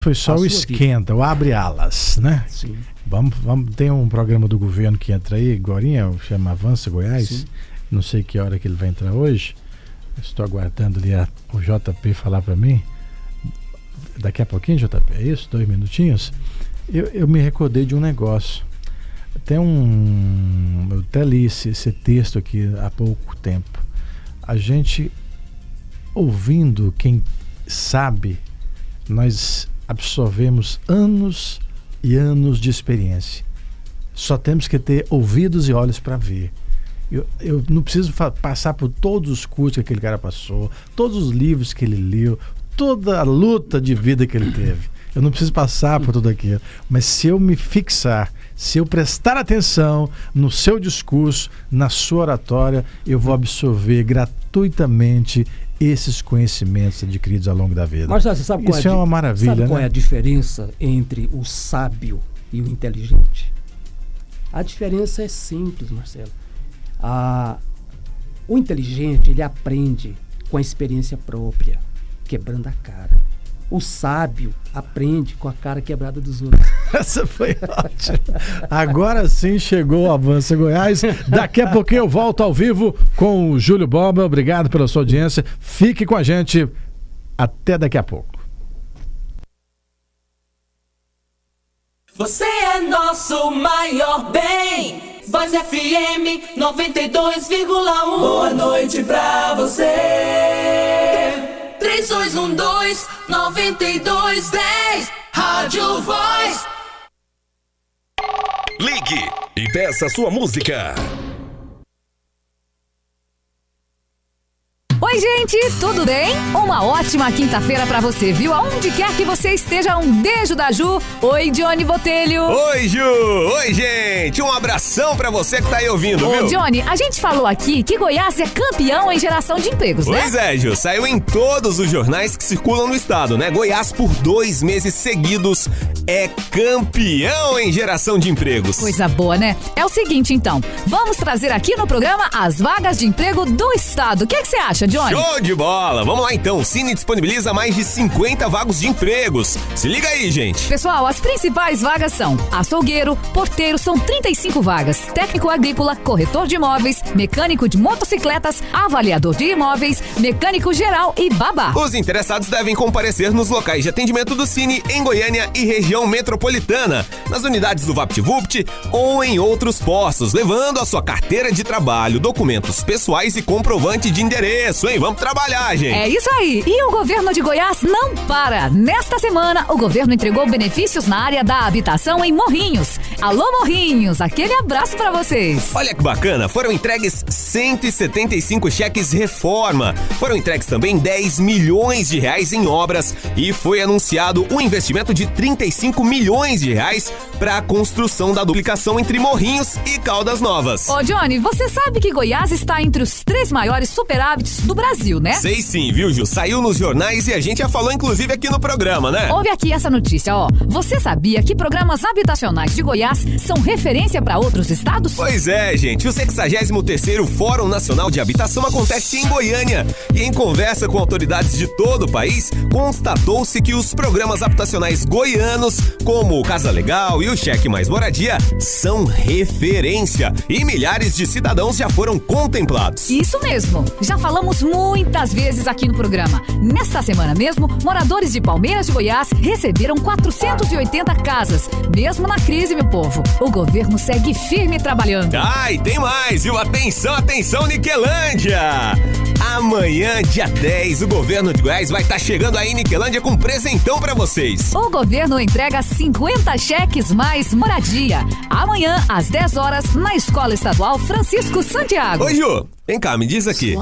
Foi só o esquenta, o abre alas, né? Sim. Vamos, tem um programa do governo que entra aí, agorinha, chama Avança Goiás. Sim. Não sei que hora que ele vai entrar hoje. Estou aguardando ali o JP falar para mim. Daqui a pouquinho, JP, é isso? 2 minutinhos? Eu me recordei de um negócio. Eu até li esse texto aqui há pouco tempo. A gente, ouvindo quem sabe, nós absorvemos anos e anos de experiência. Só temos que ter ouvidos e olhos para ver. Eu não preciso passar por todos os cursos que aquele cara passou, todos os livros que ele leu, toda a luta de vida que ele teve. Eu não preciso passar por tudo aquilo. Mas se eu me fixar, se eu prestar atenção no seu discurso, na sua oratória, eu vou absorver gratuitamente esses conhecimentos adquiridos ao longo da vida. Marcelo, você sabe Isso é uma maravilha, sabe qual é a diferença entre o sábio e o inteligente? A diferença é simples, Marcelo. O inteligente, ele aprende com a experiência própria, quebrando a cara. O sábio aprende com a cara quebrada dos outros. Essa foi ótima. Agora sim chegou o Avança Goiás. Daqui a pouquinho eu volto ao vivo com o Júlio Boba. Obrigado pela sua audiência. Fique com a gente. Até daqui a pouco. Você é nosso maior bem. Voz FM 92,1. Boa noite pra você. 3212-9210. Rádio Voz. Ligue e peça sua música. Oi, gente, tudo bem? Uma ótima quinta-feira pra você, viu? Aonde quer que você esteja, um beijo da Ju. Oi, Johnny Botelho. Oi, Ju. Oi, gente. Um abração pra você que tá aí ouvindo, viu? Ô, Johnny, a gente falou aqui que Goiás é campeão em geração de empregos, né? Pois é, Ju. Saiu em todos os jornais que circulam no estado, né? Goiás, por 2 meses seguidos, é campeão em geração de empregos. Coisa boa, né? É o seguinte, então. Vamos trazer aqui no programa as vagas de emprego do estado. O que você acha, Johnny? Show de bola! Vamos lá então, o Cine disponibiliza mais de 50 vagas de empregos. Se liga aí, gente! Pessoal, as principais vagas são açougueiro, porteiro, são 35 vagas, técnico agrícola, corretor de imóveis, mecânico de motocicletas, avaliador de imóveis, mecânico geral e babá. Os interessados devem comparecer nos locais de atendimento do Cine em Goiânia e região metropolitana, nas unidades do VaptVupt ou em outros postos, levando a sua carteira de trabalho, documentos pessoais e comprovante de endereço, hein? Vamos trabalhar, gente! É isso aí! E o governo de Goiás não para! Nesta semana, o governo entregou benefícios na área da habitação em Morrinhos. Alô, Morrinhos! Aquele abraço pra vocês! Olha que bacana! Foram entregues 175 cheques reforma. Foram entregues também 10 milhões de reais em obras e foi anunciado um investimento de 35 milhões de reais para a construção da duplicação entre Morrinhos e Caldas Novas. Ô, Johnny, você sabe que Goiás está entre os 3 maiores superávites do Brasil, né? Sei sim, viu, Ju? Saiu nos jornais e a gente já falou inclusive aqui no programa, né? Ouve aqui essa notícia, ó. Você sabia que programas habitacionais de Goiás são referência para outros estados? Pois é, gente. O 63º Fórum Nacional de Habitação acontece em Goiânia. E em conversa com autoridades de todo o país, constatou-se que os programas habitacionais goianos, como o Casa Legal e o Cheque Mais Moradia, são referência. E milhares de cidadãos já foram contemplados. Isso mesmo. Já falamos muitas vezes aqui no programa. Nesta semana mesmo, moradores de Palmeiras de Goiás receberam 480 casas. Mesmo na crise, meu povo, o governo segue firme trabalhando. Ah, e tem mais, viu? Atenção, atenção, Niquelândia! Amanhã, dia 10, o governo de Goiás vai estar chegando aí em Niquelândia com um presentão pra vocês. O governo entrega 50 cheques mais moradia. Amanhã, às 10 horas, na Escola Estadual Francisco Santiago. Oi, Ju, vem cá, me diz aqui.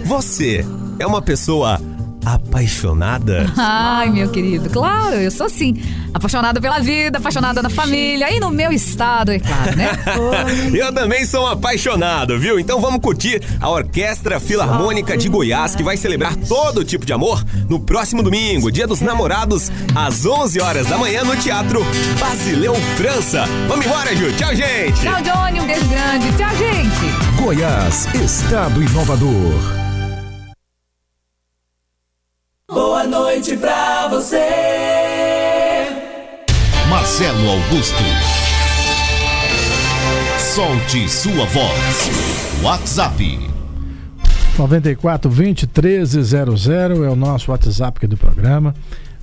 Você é uma pessoa apaixonada? Ai, meu querido, claro, eu sou sim. Apaixonada pela vida, apaixonada na família e no meu estado, é claro, né? Eu também sou um apaixonado, viu? Então vamos curtir a Orquestra Filarmônica de Goiás, que vai celebrar todo tipo de amor no próximo domingo, Dia dos Namorados, às 11 horas da manhã no Teatro Basileu França. Vamos embora, Ju. Tchau, gente. Tchau, Johnny. Um beijo grande. Tchau, gente. Goiás, estado inovador. Boa noite pra você. Marcelo Augusto. Solte sua voz. WhatsApp 9420-1300 é o nosso WhatsApp aqui do programa.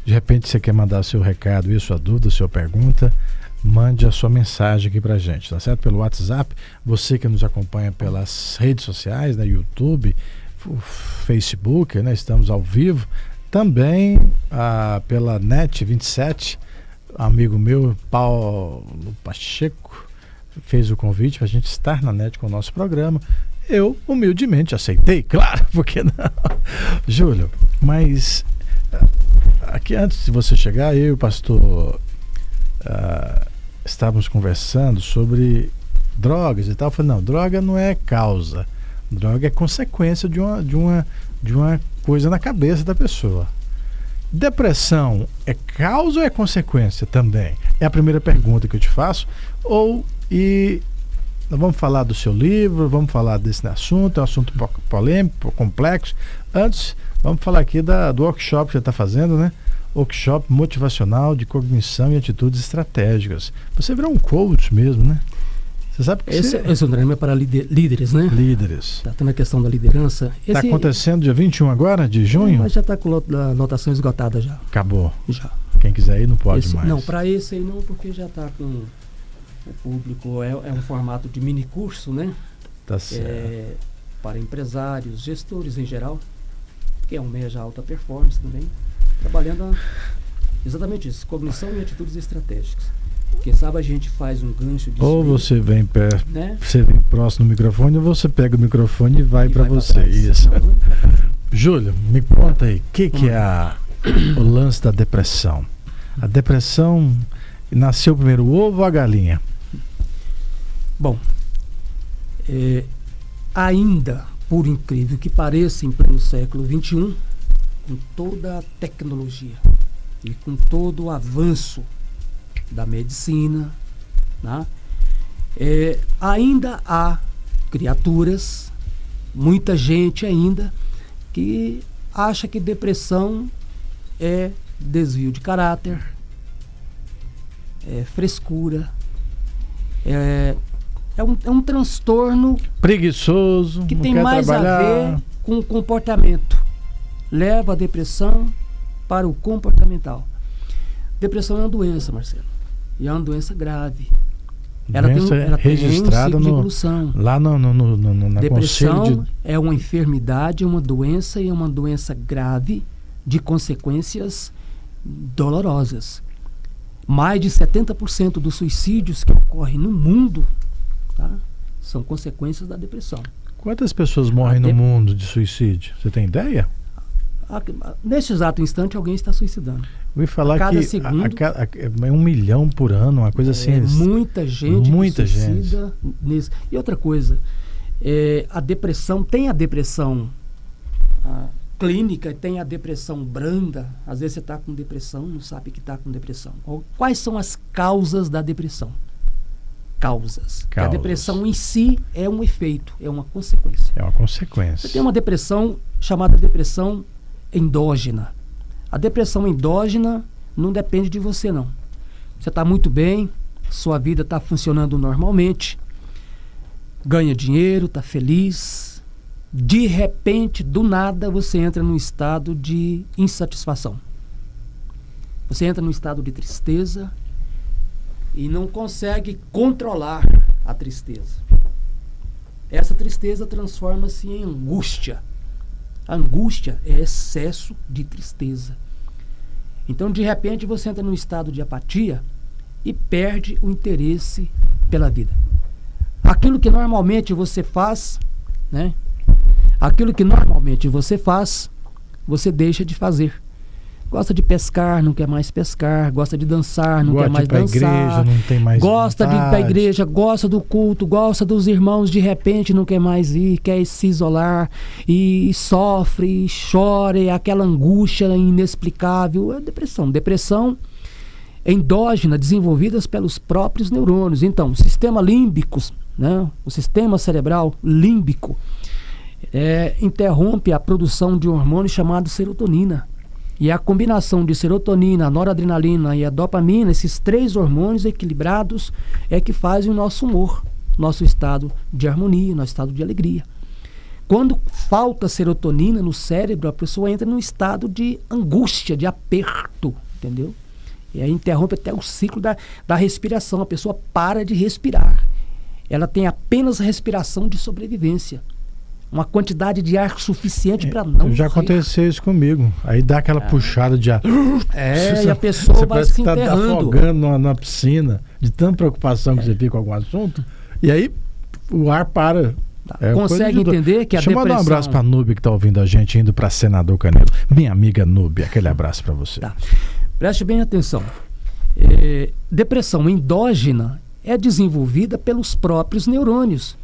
De repente você quer mandar seu recado e sua dúvida, sua pergunta, mande a sua mensagem aqui pra gente, tá certo? Pelo WhatsApp. Você que nos acompanha pelas redes sociais, né? YouTube, Facebook, né? Estamos ao vivo. Também pela NET 27, amigo meu, Paulo Pacheco, fez o convite para a gente estar na NET com o nosso programa. Eu, humildemente, aceitei, claro, porque não? Júlio, mas aqui antes de você chegar, eu e o pastor estávamos conversando sobre drogas e tal. Eu falei, não, droga não é causa, droga é consequência de uma coisa na cabeça da pessoa. Depressão é causa ou é consequência também? É a primeira pergunta que eu te faço. Nós vamos falar do seu livro, vamos falar desse assunto, é um assunto polêmico, complexo. Antes, vamos falar aqui do workshop que você está fazendo, né? Workshop motivacional de cognição e atitudes estratégicas. Você virou um coach mesmo, né? Você sabe que esse é um treinamento para líderes, né? Líderes. Está tendo a questão da liderança. Está acontecendo dia 21 agora, de junho? Mas já está com a lotação esgotada já. Acabou. Já. Quem quiser ir não pode mais. Não, para esse aí não, porque já está com o público. É um formato de mini curso, né? Tá certo. Para empresários, gestores em geral, que é um meia alta performance também, trabalhando exatamente isso, cognição e atitudes estratégicas. Quem sabe a gente faz um gancho de ou você vem perto, né? Você vem próximo do microfone, ou você pega o microfone e vai para você. Isso. Não, Júlio, me conta aí, o que é o lance da depressão? A depressão, nasceu primeiro o ovo ou a galinha? Bom, ainda, por incrível que pareça, em pleno século XXI, com toda a tecnologia e com todo o avanço da medicina, né? Ainda há criaturas, muita gente ainda, que acha que depressão é desvio de caráter, é frescura, é um transtorno preguiçoso, que tem mais trabalhar. A ver com o comportamento. Leva a depressão para o comportamental. Depressão é uma doença, Marcelo. E é uma doença grave. Ela tem registrada um ciclo de evolução. Lá na depressão é uma enfermidade, é uma doença e é uma doença grave de consequências dolorosas. Mais de 70% dos suicídios que ocorrem no mundo, tá, são consequências da depressão. Quantas pessoas morrem no mundo de suicídio? Você tem ideia? Neste exato instante, alguém está suicidando. Eu ouvi falar cada que segundo, é 1 milhão por ano, uma coisa assim. Muita gente suicida nisso. E outra coisa, a depressão, tem a depressão clínica, tem a depressão branda. Às vezes você está com depressão, não sabe que está com depressão. Quais são as causas da depressão? Causas. A depressão em si é um efeito, é uma consequência. É uma consequência. Você tem uma depressão chamada depressão endógena. A depressão endógena não depende de você, não. Você está muito bem, sua vida está funcionando normalmente, ganha dinheiro, está feliz. De repente, do nada, você entra num estado de insatisfação. Você entra num estado de tristeza e não consegue controlar a tristeza. Essa tristeza transforma-se em angústia. A angústia é excesso de tristeza. Então, de repente, você entra num estado de apatia e perde o interesse pela vida. Aquilo que normalmente você faz, né? Aquilo que normalmente você faz, você deixa de fazer. Gosta de pescar, não quer mais pescar. Gosta de dançar, não quer mais dançar. Gosta de ir pra igreja, não tem mais gosta vontade. De ir pra igreja, gosta do culto, gosta dos irmãos, de repente não quer mais ir, quer se isolar e sofre, e chora, e aquela angústia inexplicável. É depressão. Depressão endógena, desenvolvidas pelos próprios neurônios. Então, o sistema límbico, né, o sistema cerebral límbico, interrompe a produção de um hormônio chamado serotonina. E a combinação de serotonina, a noradrenalina e a dopamina, esses 3 hormônios equilibrados, é que fazem o nosso humor, nosso estado de harmonia, nosso estado de alegria. Quando falta serotonina no cérebro, a pessoa entra num estado de angústia, de aperto, entendeu? E aí interrompe até o ciclo da respiração, a pessoa para de respirar. Ela tem apenas respiração de sobrevivência. Uma quantidade de ar suficiente para não Já morrer. aconteceu isso comigo. Aí dá aquela puxada de ar. E a pessoa você vai parece se que tá enterrando. afogando na piscina, de tanta preocupação que você fica com algum assunto. E aí o ar para. Consegue entender que a Deixa eu mandar um depressão... abraço pra Núbia que tá ouvindo a gente, indo pra Senador Canedo. Minha amiga Núbia, aquele abraço pra você. Tá. Preste bem atenção. Depressão endógena é desenvolvida pelos próprios neurônios.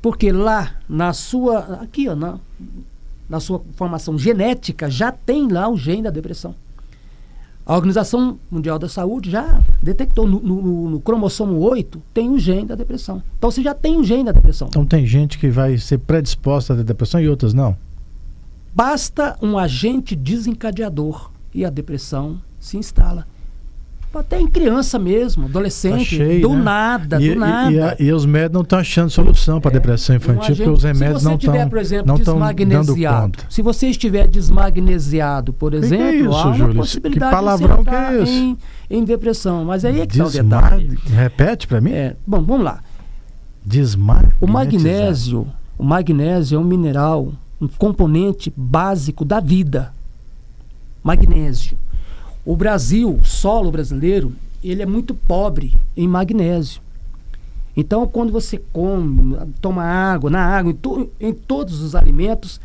Porque lá na sua, aqui, ó, na sua formação genética, já tem lá o gene da depressão. A Organização Mundial da Saúde já detectou no cromossomo 8, tem o gene da depressão. Então você já tem o gene da depressão. Então tem gente que vai ser predisposta a ter depressão e outras não? Basta um agente desencadeador e a depressão se instala. Até em criança mesmo, adolescente, Tá cheio, do né? nada. E os médicos não estão achando solução para depressão infantil, porque os remédios não estão dando conta. Se você estiver desmagnesiado, por exemplo, isso, há uma Júlio? possibilidade Que palavrão de você que é entrar esse? em depressão. Mas aí é que está o detalhe. Repete para mim? Bom, vamos lá. Desmagnetizado. O magnésio é um mineral, um componente básico da vida. Magnésio. O Brasil, o solo brasileiro, ele é muito pobre em magnésio. Então, quando você come, toma água, na água, em todos os alimentos,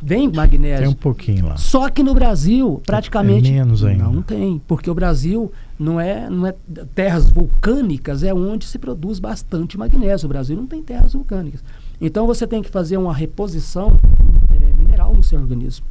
vem magnésio. Tem um pouquinho lá. Só que no Brasil, praticamente, é menos ainda. Não tem, porque o Brasil não é terras vulcânicas, é onde se produz bastante magnésio. O Brasil não tem terras vulcânicas. Então, você tem que fazer uma reposição mineral no seu organismo.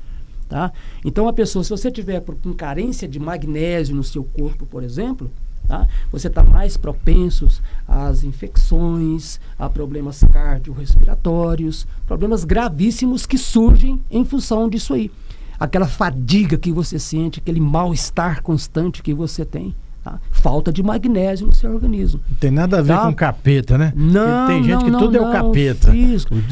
Tá? Então, a pessoa, se você tiver com carência de magnésio no seu corpo, por exemplo, tá? Você está mais propenso às infecções, a problemas cardiorrespiratórios, problemas gravíssimos que surgem em função disso aí. Aquela fadiga que você sente, aquele mal-estar constante que você tem. Tá? Falta de magnésio no seu organismo. Não tem nada a ver com capeta, né? Não, tem gente que não, tudo é o capeta.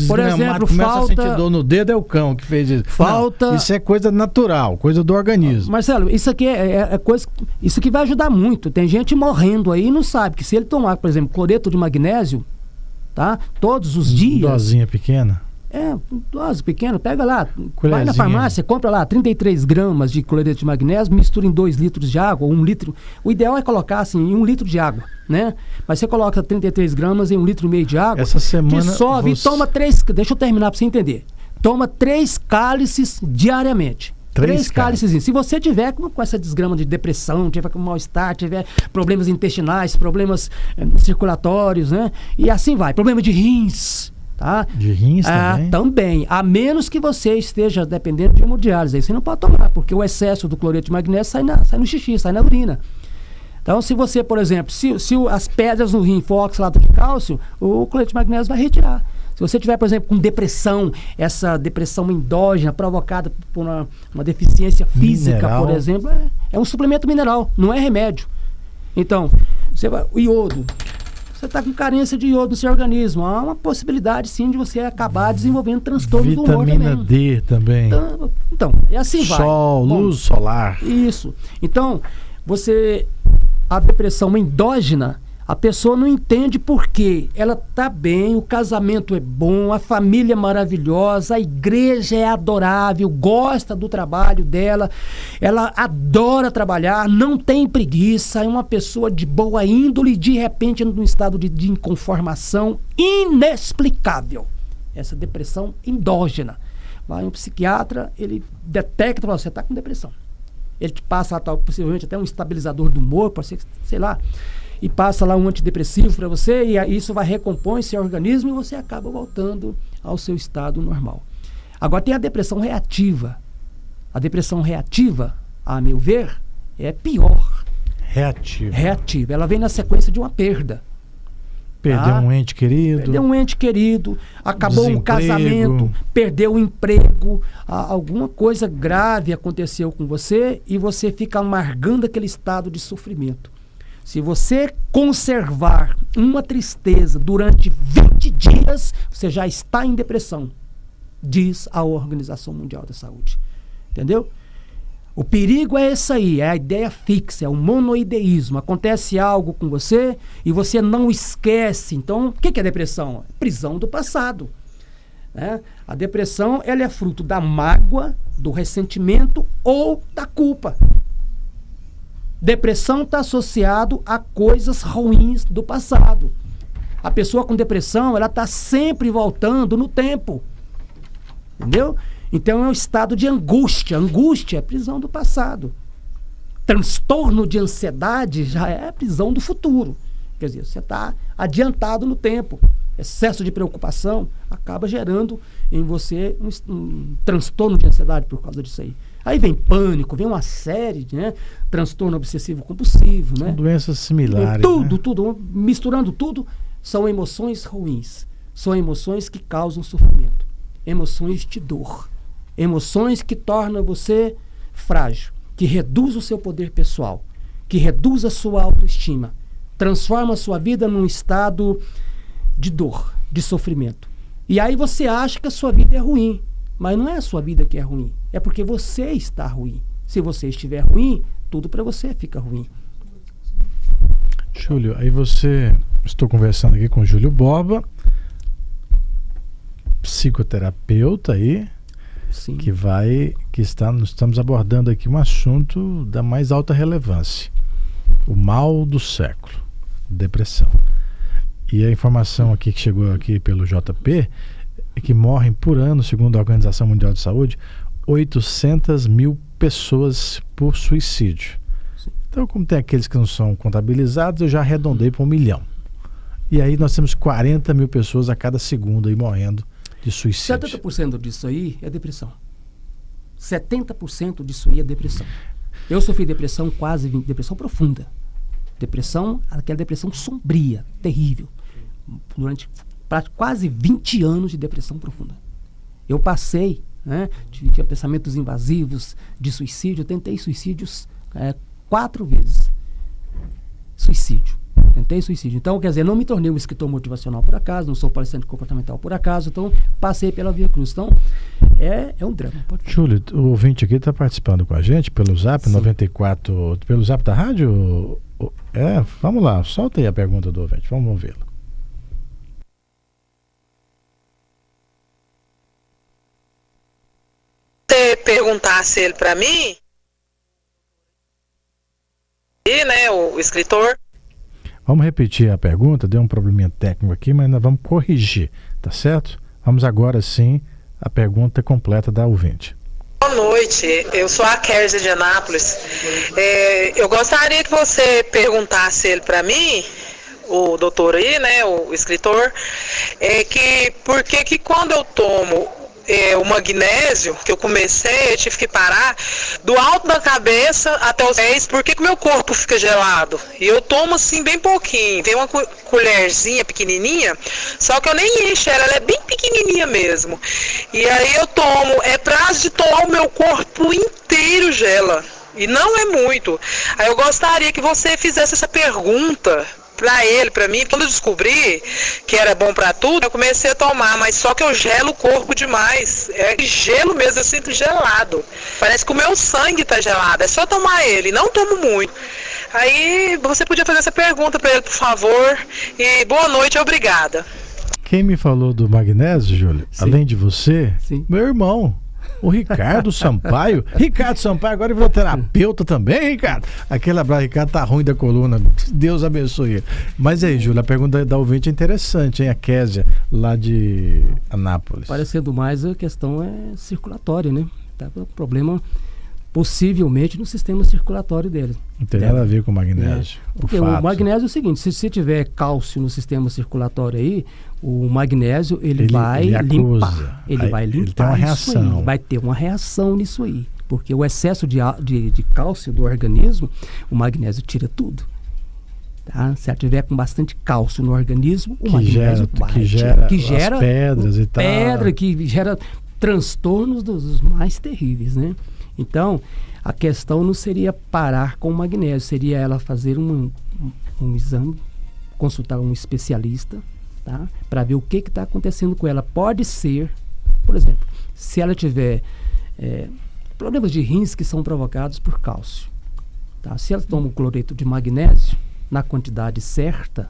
Por exemplo, começa a sentir dor no dedo, é o cão que fez isso. Não, isso é coisa natural, coisa do organismo. Marcelo, isso aqui é coisa. Isso que vai ajudar muito. Tem gente morrendo aí e não sabe que se ele tomar, por exemplo, cloreto de magnésio, tá? Todos os dias. Dosinha pequena. Dose pequena, pega lá, vai na farmácia, compra lá 33 gramas de cloreto de magnésio, mistura em 2 litros de água, ou 1 litro. O ideal é colocar assim, em 1 litro de água, né? Mas você coloca 33 gramas em 1,5 litro de água, essa semana dissolve e toma 3, deixa eu terminar para você entender. Toma 3 cálices diariamente. 3 cálices. Se você tiver com essa desgrama de depressão, tiver com mal-estar, tiver problemas intestinais, problemas circulatórios, né? E assim vai, problema de rins. Tá? De rins também? Também. A menos que você esteja dependendo de hemodiálise. Aí você não pode tomar, porque o excesso do cloreto de magnésio sai no xixi, sai na urina. Então, se você, por exemplo, se as pedras no rim for oxalato de cálcio, o cloreto de magnésio vai retirar. Se você tiver, por exemplo, com depressão, essa depressão endógena provocada por uma deficiência física, mineral. Por exemplo, é um suplemento mineral, não é remédio. Então, o iodo. Você está com carência de iodo no seu organismo. Há uma possibilidade, sim, de você acabar desenvolvendo transtorno do humor também. Vitamina D também. Então, e assim vai. Sol, luz solar. Isso. Então, a depressão endógena, a pessoa não entende por quê. Ela está bem, o casamento é bom, a família é maravilhosa, a igreja é adorável, gosta do trabalho dela, ela adora trabalhar, não tem preguiça, é uma pessoa de boa índole e de repente num estado de inconformação inexplicável. Essa depressão endógena. Vai um psiquiatra, ele detecta, você está com depressão. Ele te passa possivelmente até um estabilizador do humor, pode ser, sei lá, e passa lá um antidepressivo para você, e isso vai recompor seu organismo e você acaba voltando ao seu estado normal. Agora tem a depressão reativa. A depressão reativa, a meu ver, é pior. Reativa. Reativa. Ela vem na sequência de uma perda. Perdeu um ente querido. Perdeu um ente querido, acabou um Desemprego. casamento, perdeu o emprego, alguma coisa grave aconteceu com você e você fica amargando aquele estado de sofrimento. Se você conservar uma tristeza durante 20 dias, você já está em depressão, diz a Organização Mundial da Saúde. Entendeu? O perigo é esse aí, é a ideia fixa, é o monoideísmo. Acontece algo com você e você não esquece. Então, o que é depressão? É prisão do passado. Né? A depressão, ela é fruto da mágoa, do ressentimento ou da culpa. Depressão está associado a coisas ruins do passado. A pessoa com depressão, ela está sempre voltando no tempo. Entendeu? Então é um estado de angústia. Angústia é prisão do passado. Transtorno de ansiedade já é prisão do futuro. Quer dizer, você está adiantado no tempo. Excesso de preocupação acaba gerando em você um transtorno de ansiedade por causa disso aí. Aí vem pânico, vem uma série de transtorno obsessivo compulsivo. São doenças similares. Tudo, misturando tudo, são emoções ruins. São emoções que causam sofrimento. Emoções de dor. Emoções que tornam você frágil, que reduz o seu poder pessoal, que reduz a sua autoestima, transforma a sua vida num estado de dor, de sofrimento. E aí você acha que a sua vida é ruim, mas não é a sua vida que é ruim, é porque você está ruim. Se você estiver ruim, tudo para você fica ruim. Júlio, aí estou conversando aqui com o Júlio Borba, psicoterapeuta aí, Sim. Nós estamos abordando aqui um assunto da mais alta relevância, o mal do século, depressão. E a informação aqui que chegou aqui pelo JP é que morrem por ano, segundo a Organização Mundial de Saúde, 800 mil pessoas por suicídio. Sim. Então, como tem aqueles que não são contabilizados, eu já arredondei para 1 milhão. E aí nós temos 40 mil pessoas a cada segundo aí morrendo de suicídio. 70% disso aí é depressão. 70% disso aí é depressão. Eu sofri depressão depressão profunda. Depressão, aquela depressão sombria, terrível. Durante quase 20 anos de depressão profunda. Eu passei, tinha pensamentos invasivos de suicídio. Eu tentei suicídios 4 vezes. Tentei suicídio. Então, quer dizer, não me tornei um escritor motivacional por acaso, não sou palestrante comportamental por acaso, então passei pela Via Cruz. Então, é um drama. Júlio, o ouvinte aqui está participando com a gente pelo Zap. Sim. 94, pelo Zap da rádio? Vamos lá, solta aí a pergunta do ouvinte, vamos vê-la. Se você perguntasse ele para mim, o escritor. Vamos repetir a pergunta, deu um probleminha técnico aqui, mas nós vamos corrigir, tá certo? Vamos agora sim a pergunta completa da ouvinte. Boa noite, eu sou a Kérzia de Anápolis. Eu gostaria que você perguntasse ele para mim, o doutor aí, o escritor, por que quando eu tomo o magnésio, que eu comecei, eu tive que parar, do alto da cabeça até os pés, por que meu corpo fica gelado? E eu tomo assim bem pouquinho, tem uma colherzinha pequenininha, só que eu nem encho ela é bem pequenininha mesmo. E aí eu tomo, prazo de tomar o meu corpo inteiro gela, e não é muito. Aí eu gostaria que você fizesse essa pergunta para mim, quando eu descobri que era bom para tudo, eu comecei a tomar, mas só que eu gelo o corpo demais, gelo mesmo, eu sinto gelado, parece que o meu sangue tá gelado, é só tomar ele, não tomo muito. Aí você podia fazer essa pergunta para ele, por favor, e boa noite, obrigada. Quem me falou do magnésio, Júlio, Sim. além de você, Sim. Meu irmão, o Ricardo Sampaio. Ricardo Sampaio agora virou terapeuta também, Ricardo. Aquele abraço, Ricardo tá ruim da coluna. Deus abençoe ele. Mas aí, Júlio, a pergunta da ouvinte é interessante, hein? A Kézia, lá de Anápolis. Parecendo mais, a questão é circulatória, né? Tá com problema possivelmente no sistema circulatório dele. Não tem nada a ver com o magnésio. Porque o magnésio é o seguinte, se tiver cálcio no sistema circulatório aí, o magnésio ele vai limpar. Ele vai limpar. Ele tem uma reação. Aí, vai ter uma reação nisso aí. Porque o excesso de cálcio do organismo, o magnésio tira tudo. Tá? Se ela tiver com bastante cálcio no organismo, o Que magnésio gera as pedras e tal. Pedra, que gera transtornos dos mais terríveis, né? Então, a questão não seria parar com o magnésio, seria ela fazer um exame, consultar um especialista, tá? Para ver o que está acontecendo com ela. Pode ser, por exemplo, se ela tiver problemas de rins que são provocados por cálcio, tá? Se ela toma um cloreto de magnésio na quantidade certa,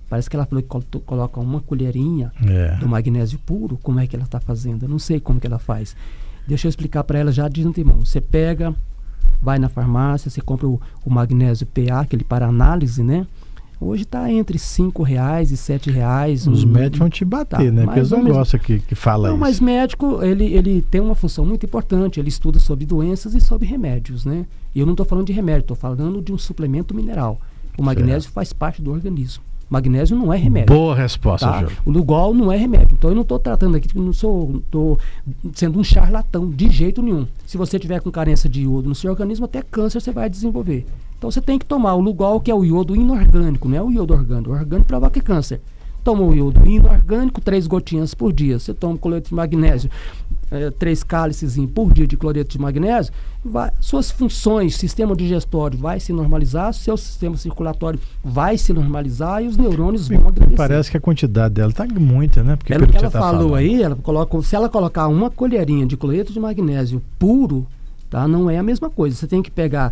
parece que ela falou que coloca uma colherinha do magnésio puro. Como é que ela está fazendo? Eu não sei como que ela faz. Deixa eu explicar para ela já de antemão. Você pega, vai na farmácia, você compra o magnésio PA, aquele para análise, né? Hoje está entre R$5 e R$7. Os médicos vão te bater, né? Porque eles não gostam que fala isso. Mas médico, ele tem uma função muito importante. Ele estuda sobre doenças e sobre remédios, né? E eu não estou falando de remédio, estou falando de um suplemento mineral. O magnésio faz parte do organismo. Magnésio não é remédio. Boa resposta, tá? Júlio. O Lugol não é remédio. Então eu não estou tratando aqui, não estou sendo um charlatão, de jeito nenhum. Se você tiver com carência de iodo no seu organismo, até câncer você vai desenvolver. Então você tem que tomar o Lugol, que é o iodo inorgânico, não é o iodo orgânico. O orgânico provoca câncer. Toma o iodo inorgânico, 3 gotinhas por dia. Você toma cloreto de magnésio, 3 cálices por dia de cloreto de magnésio, suas funções, sistema digestório vai se normalizar, seu sistema circulatório vai se normalizar e os neurônios vão agradecer. Parece que a quantidade dela está muita, né? Porque pelo que ela tá falou falando aí, se ela colocar uma colherinha de cloreto de magnésio puro, tá? Não é a mesma coisa. Você tem que pega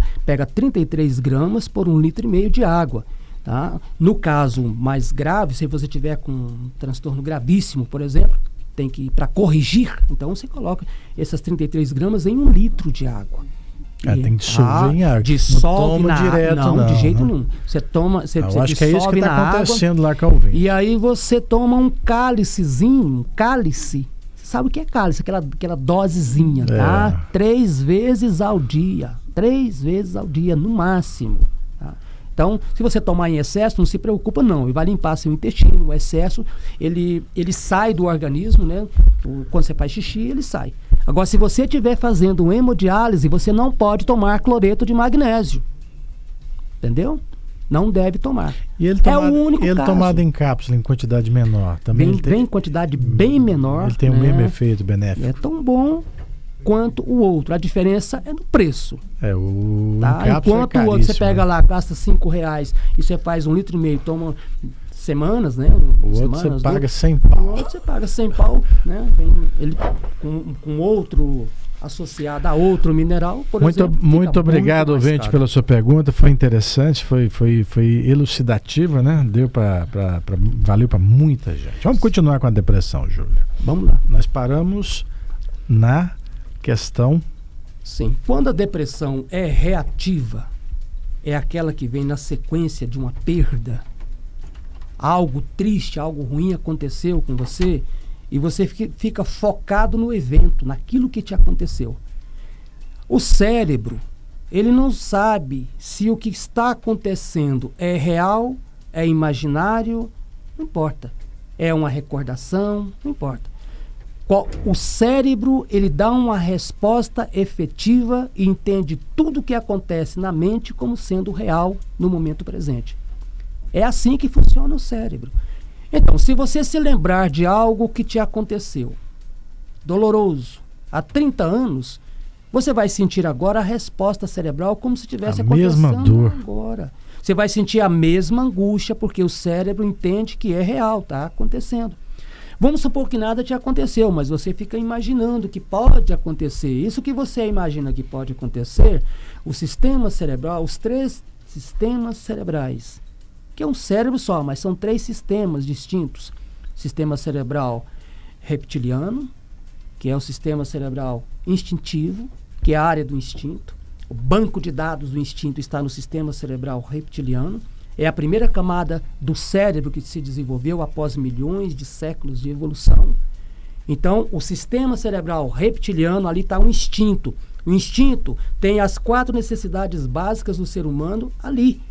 33 gramas por 1,5 litro de água. Tá? No caso mais grave, se você tiver com um transtorno gravíssimo, por exemplo, tem que ir para corrigir, então você coloca essas 33 gramas em 1 litro de água. Tem que dissolver em água. Dissolve na direto, não, de jeito nenhum. Você toma, você acho que é isso que está acontecendo lá com o e aí você toma um cálicezinho, cálice. Você sabe o que é cálice? Aquela dosezinha, tá? 3 vezes ao dia. 3 vezes ao dia, no máximo. Tá? Então, se você tomar em excesso, não se preocupa não, ele vai limpar seu intestino. O excesso, ele sai do organismo, né? Quando você faz xixi, ele sai. Agora, se você estiver fazendo um hemodiálise, você não pode tomar cloreto de magnésio. Entendeu? Não deve tomar. E ele é o único caso. Tomado em cápsula, em quantidade menor. Também em quantidade bem menor. Ele tem o mesmo efeito benéfico. É tão bom quanto o outro. A diferença é no preço. Enquanto o outro você pega lá, gasta R$5 e você faz 1,5 litro, toma semanas, né? O outro você paga 100 pau. O outro você paga 100 pau, né? Vem ele com outro associado a outro mineral, por exemplo. Muito obrigado, ouvinte, pela sua pergunta. Foi interessante, foi elucidativa, né? Valeu para muita gente. Vamos continuar com a depressão, Júlia. Vamos lá. Nós paramos na questão. Sim. Quando a depressão é reativa, é aquela que vem na sequência de uma perda. Algo triste, algo ruim aconteceu com você e você fica focado no evento, naquilo que te aconteceu. O cérebro, ele não sabe se o que está acontecendo é real, é imaginário, não importa. É uma recordação, não importa. O cérebro, ele dá uma resposta efetiva e entende tudo o que acontece na mente como sendo real no momento presente. É assim que funciona o cérebro. Então, se você se lembrar de algo que te aconteceu, doloroso, há 30 anos, você vai sentir agora a resposta cerebral como se estivesse acontecendo mesma dor. Agora. Você vai sentir a mesma angústia, porque o cérebro entende que é real, está acontecendo. Vamos supor que nada te aconteceu, mas você fica imaginando que pode acontecer. Isso que você imagina que pode acontecer, o sistema cerebral, os 3 sistemas cerebrais, que é um cérebro só, mas são 3 sistemas distintos. Sistema cerebral reptiliano, que é o sistema cerebral instintivo, que é a área do instinto. O banco de dados do instinto está no sistema cerebral reptiliano. É a primeira camada do cérebro que se desenvolveu após milhões de séculos de evolução. Então, o sistema cerebral reptiliano, ali está o instinto. O instinto tem as 4 necessidades básicas do ser humano ali.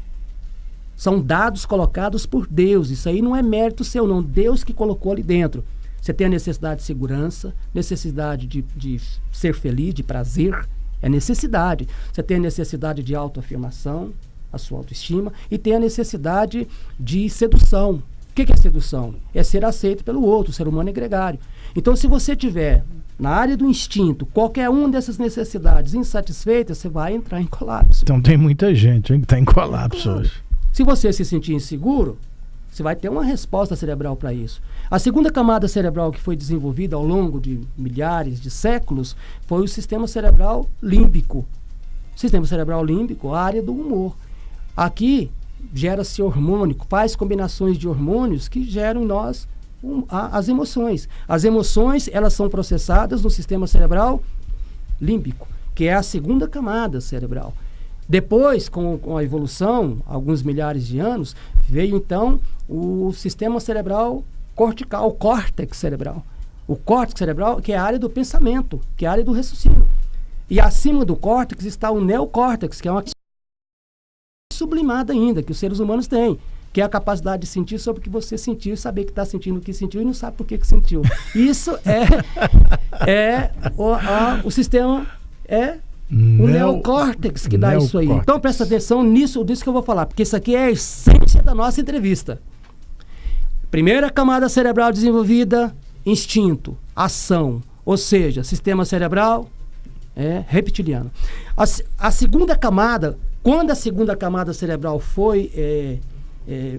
São dados colocados por Deus. Isso aí não é mérito seu, não. Deus que colocou ali dentro. Você tem a necessidade de segurança, necessidade de ser feliz, de prazer. É necessidade. Você tem a necessidade de autoafirmação, a sua autoestima, e tem a necessidade de sedução. O que é sedução? É ser aceito pelo outro, o ser humano é gregário. Então, se você tiver na área do instinto, qualquer uma dessas necessidades insatisfeitas, você vai entrar em colapso. Então tem muita gente, hein, que está em colapso hoje. Se você se sentir inseguro, você vai ter uma resposta cerebral para isso. A segunda camada cerebral que foi desenvolvida ao longo de milhares de séculos foi o sistema cerebral límbico. Sistema cerebral límbico, a área do humor. Aqui gera-se hormônio, faz combinações de hormônios que geram em nós as emoções. As emoções, elas são processadas no sistema cerebral límbico, que é a segunda camada cerebral. Depois, com a evolução, alguns milhares de anos, veio então o sistema cerebral cortical, o córtex cerebral. O córtex cerebral, que é a área do pensamento, que é a área do raciocínio. E acima do córtex está o neocórtex, que é uma sublimada ainda, que os seres humanos têm, que é a capacidade de sentir sobre o que você sentiu, saber que está sentindo o que sentiu e não sabe por que sentiu. Isso o sistema, o neocórtex que dá isso aí. Então presta atenção nisso que eu vou falar, porque isso aqui é a essência da nossa entrevista. Primeira camada cerebral desenvolvida, instinto, ação, ou seja, sistema cerebral reptiliano. A segunda camada, quando a segunda camada cerebral foi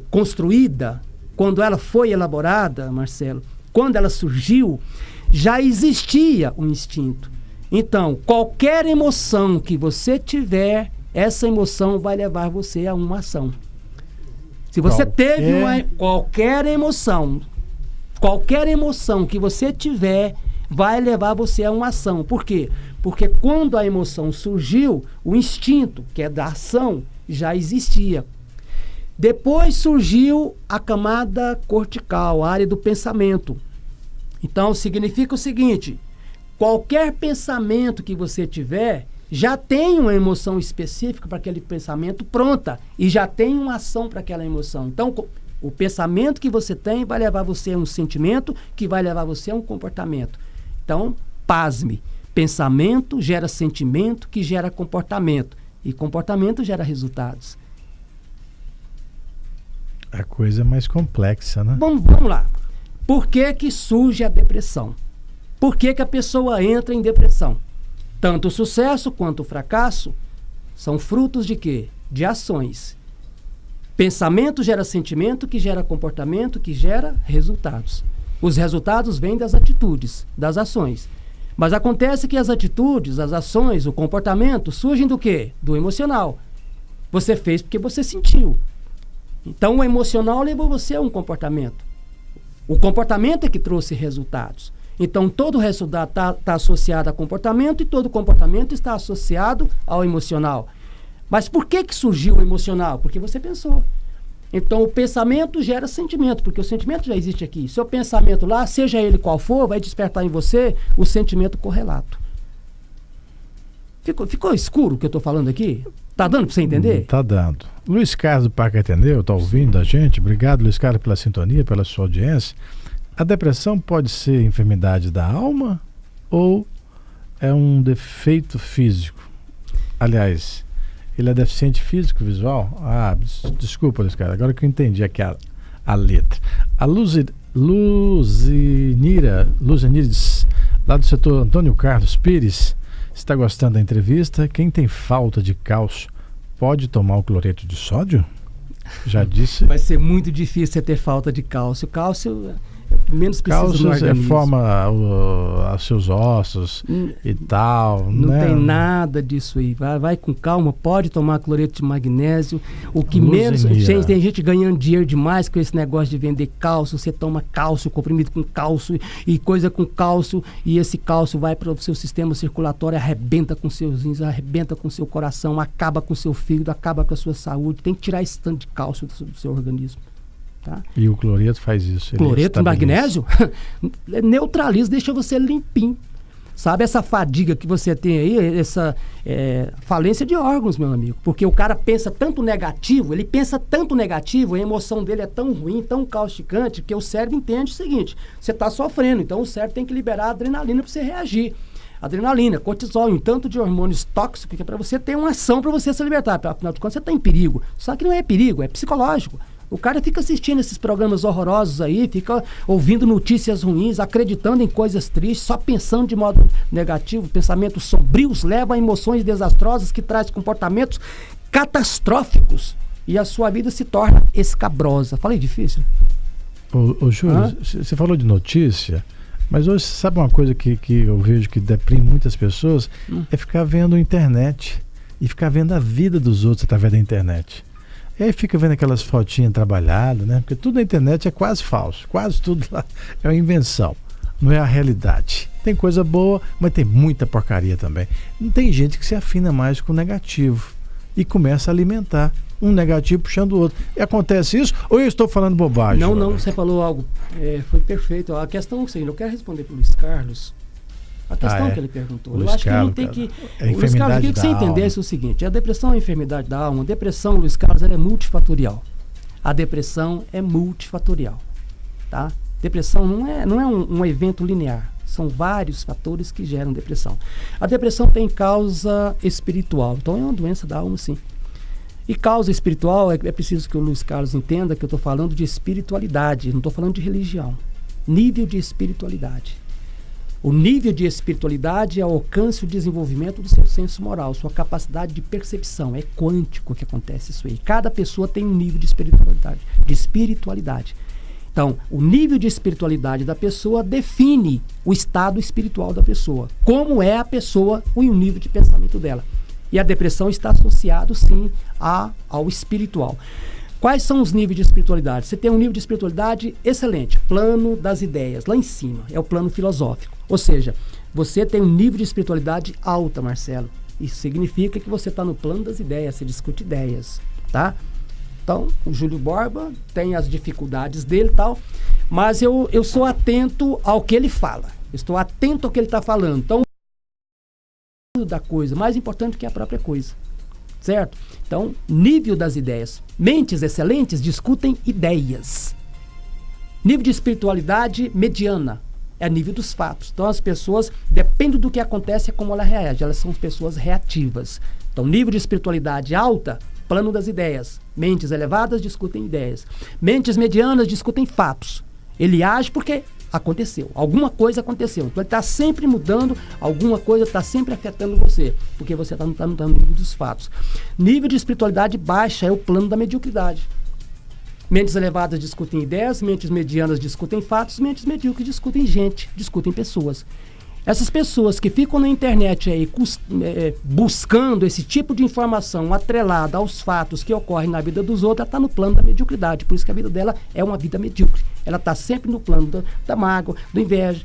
construída, quando ela foi elaborada, Marcelo, quando ela surgiu, já existia um instinto. Então, qualquer emoção que você tiver, essa emoção vai levar você a uma ação. Se você teve qualquer emoção que você tiver, vai levar você a uma ação. Por quê? Porque quando a emoção surgiu, o instinto, que é da ação, já existia. Depois surgiu a camada cortical, a área do pensamento. Então, significa o seguinte: qualquer pensamento que você tiver, já tem uma emoção específica para aquele pensamento pronta e já tem uma ação para aquela emoção. Então, o pensamento que você tem vai levar você a um sentimento, que vai levar você a um comportamento. Então, pasme. Pensamento gera sentimento, que gera comportamento. E comportamento gera resultados. A coisa é mais complexa, né? Vamos lá. Por que surge a depressão? Por que a pessoa entra em depressão? Tanto o sucesso quanto o fracasso são frutos de quê? De ações. Pensamento gera sentimento, que gera comportamento, que gera resultados. Os resultados vêm das atitudes, das ações. Mas acontece que as atitudes, as ações, o comportamento surgem do quê? Do emocional. Você fez porque você sentiu. Então, o emocional levou você a um comportamento. O comportamento é que trouxe resultados. Então, todo resultado está associado a comportamento e todo comportamento está associado ao emocional. Mas por que surgiu o emocional? Porque você pensou. Então, o pensamento gera sentimento, porque o sentimento já existe aqui. Seu pensamento lá, seja ele qual for, vai despertar em você o sentimento correlato. Ficou escuro o que eu estou falando aqui? Tá dando para você entender? Tá dando. Luiz Carlos do Parque Atendeu, tá ouvindo a gente? Obrigado, Luiz Carlos, pela sintonia, pela sua audiência. A depressão pode ser enfermidade da alma ou é um defeito físico? Aliás, ele é deficiente físico, visual? Ah, desculpa, Luiz Carlos, agora que eu entendi aqui a letra. A Luzinira, lá do setor Antônio Carlos Pires, está gostando da entrevista? Quem tem falta de cálcio pode tomar o cloreto de sódio? Já disse. Vai ser muito difícil você ter falta de cálcio. Cálcio menos precisa no organismo. Forma os seus ossos e tal. Não tem nada disso aí. Vai com calma, pode tomar cloreto de magnésio. O que menos... Gente, tem gente ganhando dinheiro demais com esse negócio de vender cálcio. Você toma cálcio, comprimido com cálcio e coisa com cálcio, e esse cálcio vai para o seu sistema circulatório, arrebenta com seus rins, arrebenta com seu coração, acaba com seu fígado, acaba com a sua saúde. Tem que tirar esse tanto de cálcio do seu organismo. Tá? E o cloreto faz isso. Cloreto e magnésio neutraliza, deixa você limpinho. Sabe essa fadiga que você tem aí, essa falência de órgãos, meu amigo? Porque o cara pensa tanto negativo, a emoção dele é tão ruim, tão causticante, que o cérebro entende o seguinte: você está sofrendo, então o cérebro tem que liberar adrenalina para você reagir. adrenalina, cortisol, um tanto de hormônios tóxicos que é para você ter uma ação para você se libertar. Afinal de contas, você está em perigo. Só que não é perigo, é psicológico. O cara fica assistindo esses programas horrorosos aí, fica ouvindo notícias ruins, acreditando em coisas tristes, só pensando de modo negativo, pensamentos sombrios levam a emoções desastrosas que trazem comportamentos catastróficos e a sua vida se torna escabrosa. Falei difícil? Ô Júlio, você falou de notícia, mas hoje sabe uma coisa que eu vejo que deprime muitas pessoas? É ficar vendo internet e ficar vendo a vida dos outros através da internet. E aí fica vendo aquelas fotinhas trabalhadas, né? Porque tudo na internet é quase falso, quase tudo lá é uma invenção, não é a realidade. Tem coisa boa, mas tem muita porcaria também. Não tem gente que se afina mais com o negativo e começa a alimentar um negativo puxando o outro. E acontece isso ou eu estou falando bobagem? Não, você falou algo, foi perfeito. A questão é o seguinte, eu quero responder para o Luiz Carlos a questão que ele perguntou. Luiz eu acho Carlos, que não tem que... Luiz Carlos, eu queria que você entendesse o seguinte, a depressão é a enfermidade da alma. A depressão, Luiz Carlos, ela é multifatorial. A depressão é multifatorial, tá? Depressão não é um evento linear. São vários fatores que geram depressão. A depressão tem causa espiritual, então é uma doença da alma, sim. E causa espiritual, é preciso que o Luiz Carlos entenda que eu estou falando de espiritualidade, não estou falando de religião. Nível de espiritualidade. O nível de espiritualidade é o alcance e o desenvolvimento do seu senso moral, sua capacidade de percepção. É quântico que acontece isso aí. Cada pessoa tem um nível de espiritualidade. Então, o nível de espiritualidade da pessoa define o estado espiritual da pessoa. Como é a pessoa e o nível de pensamento dela. E a depressão está associado, sim, ao espiritual. Quais são os níveis de espiritualidade? Você tem um nível de espiritualidade excelente, plano das ideias, lá em cima, é o plano filosófico. Ou seja, você tem um nível de espiritualidade alta, Marcelo. Isso significa que você está no plano das ideias, você discute ideias, tá? Então, o Júlio Borba tem as dificuldades dele e tal, mas eu sou atento ao que ele fala. Estou atento ao que ele está falando. Então, da coisa, mais importante que a própria coisa. Certo? Então, nível das ideias. Mentes excelentes discutem ideias. Nível de espiritualidade mediana. É nível dos fatos. Então, as pessoas, depende do que acontece, é como ela reage. Elas são pessoas reativas. Então, nível de espiritualidade alta, plano das ideias. Mentes elevadas discutem ideias. Mentes medianas discutem fatos. Ele age porque aconteceu. Alguma coisa aconteceu. Então, ele está sempre mudando, alguma coisa está sempre afetando você, porque você está no nível dos fatos. Nível de espiritualidade baixa é o plano da mediocridade. Mentes elevadas discutem ideias, mentes medianas discutem fatos, mentes medíocres discutem gente, discutem pessoas. Essas pessoas que ficam na internet aí buscando esse tipo de informação atrelada aos fatos que ocorrem na vida dos outros, ela está no plano da mediocridade. Por isso que a vida dela é uma vida medíocre. Ela está sempre no plano da mágoa, do inveja,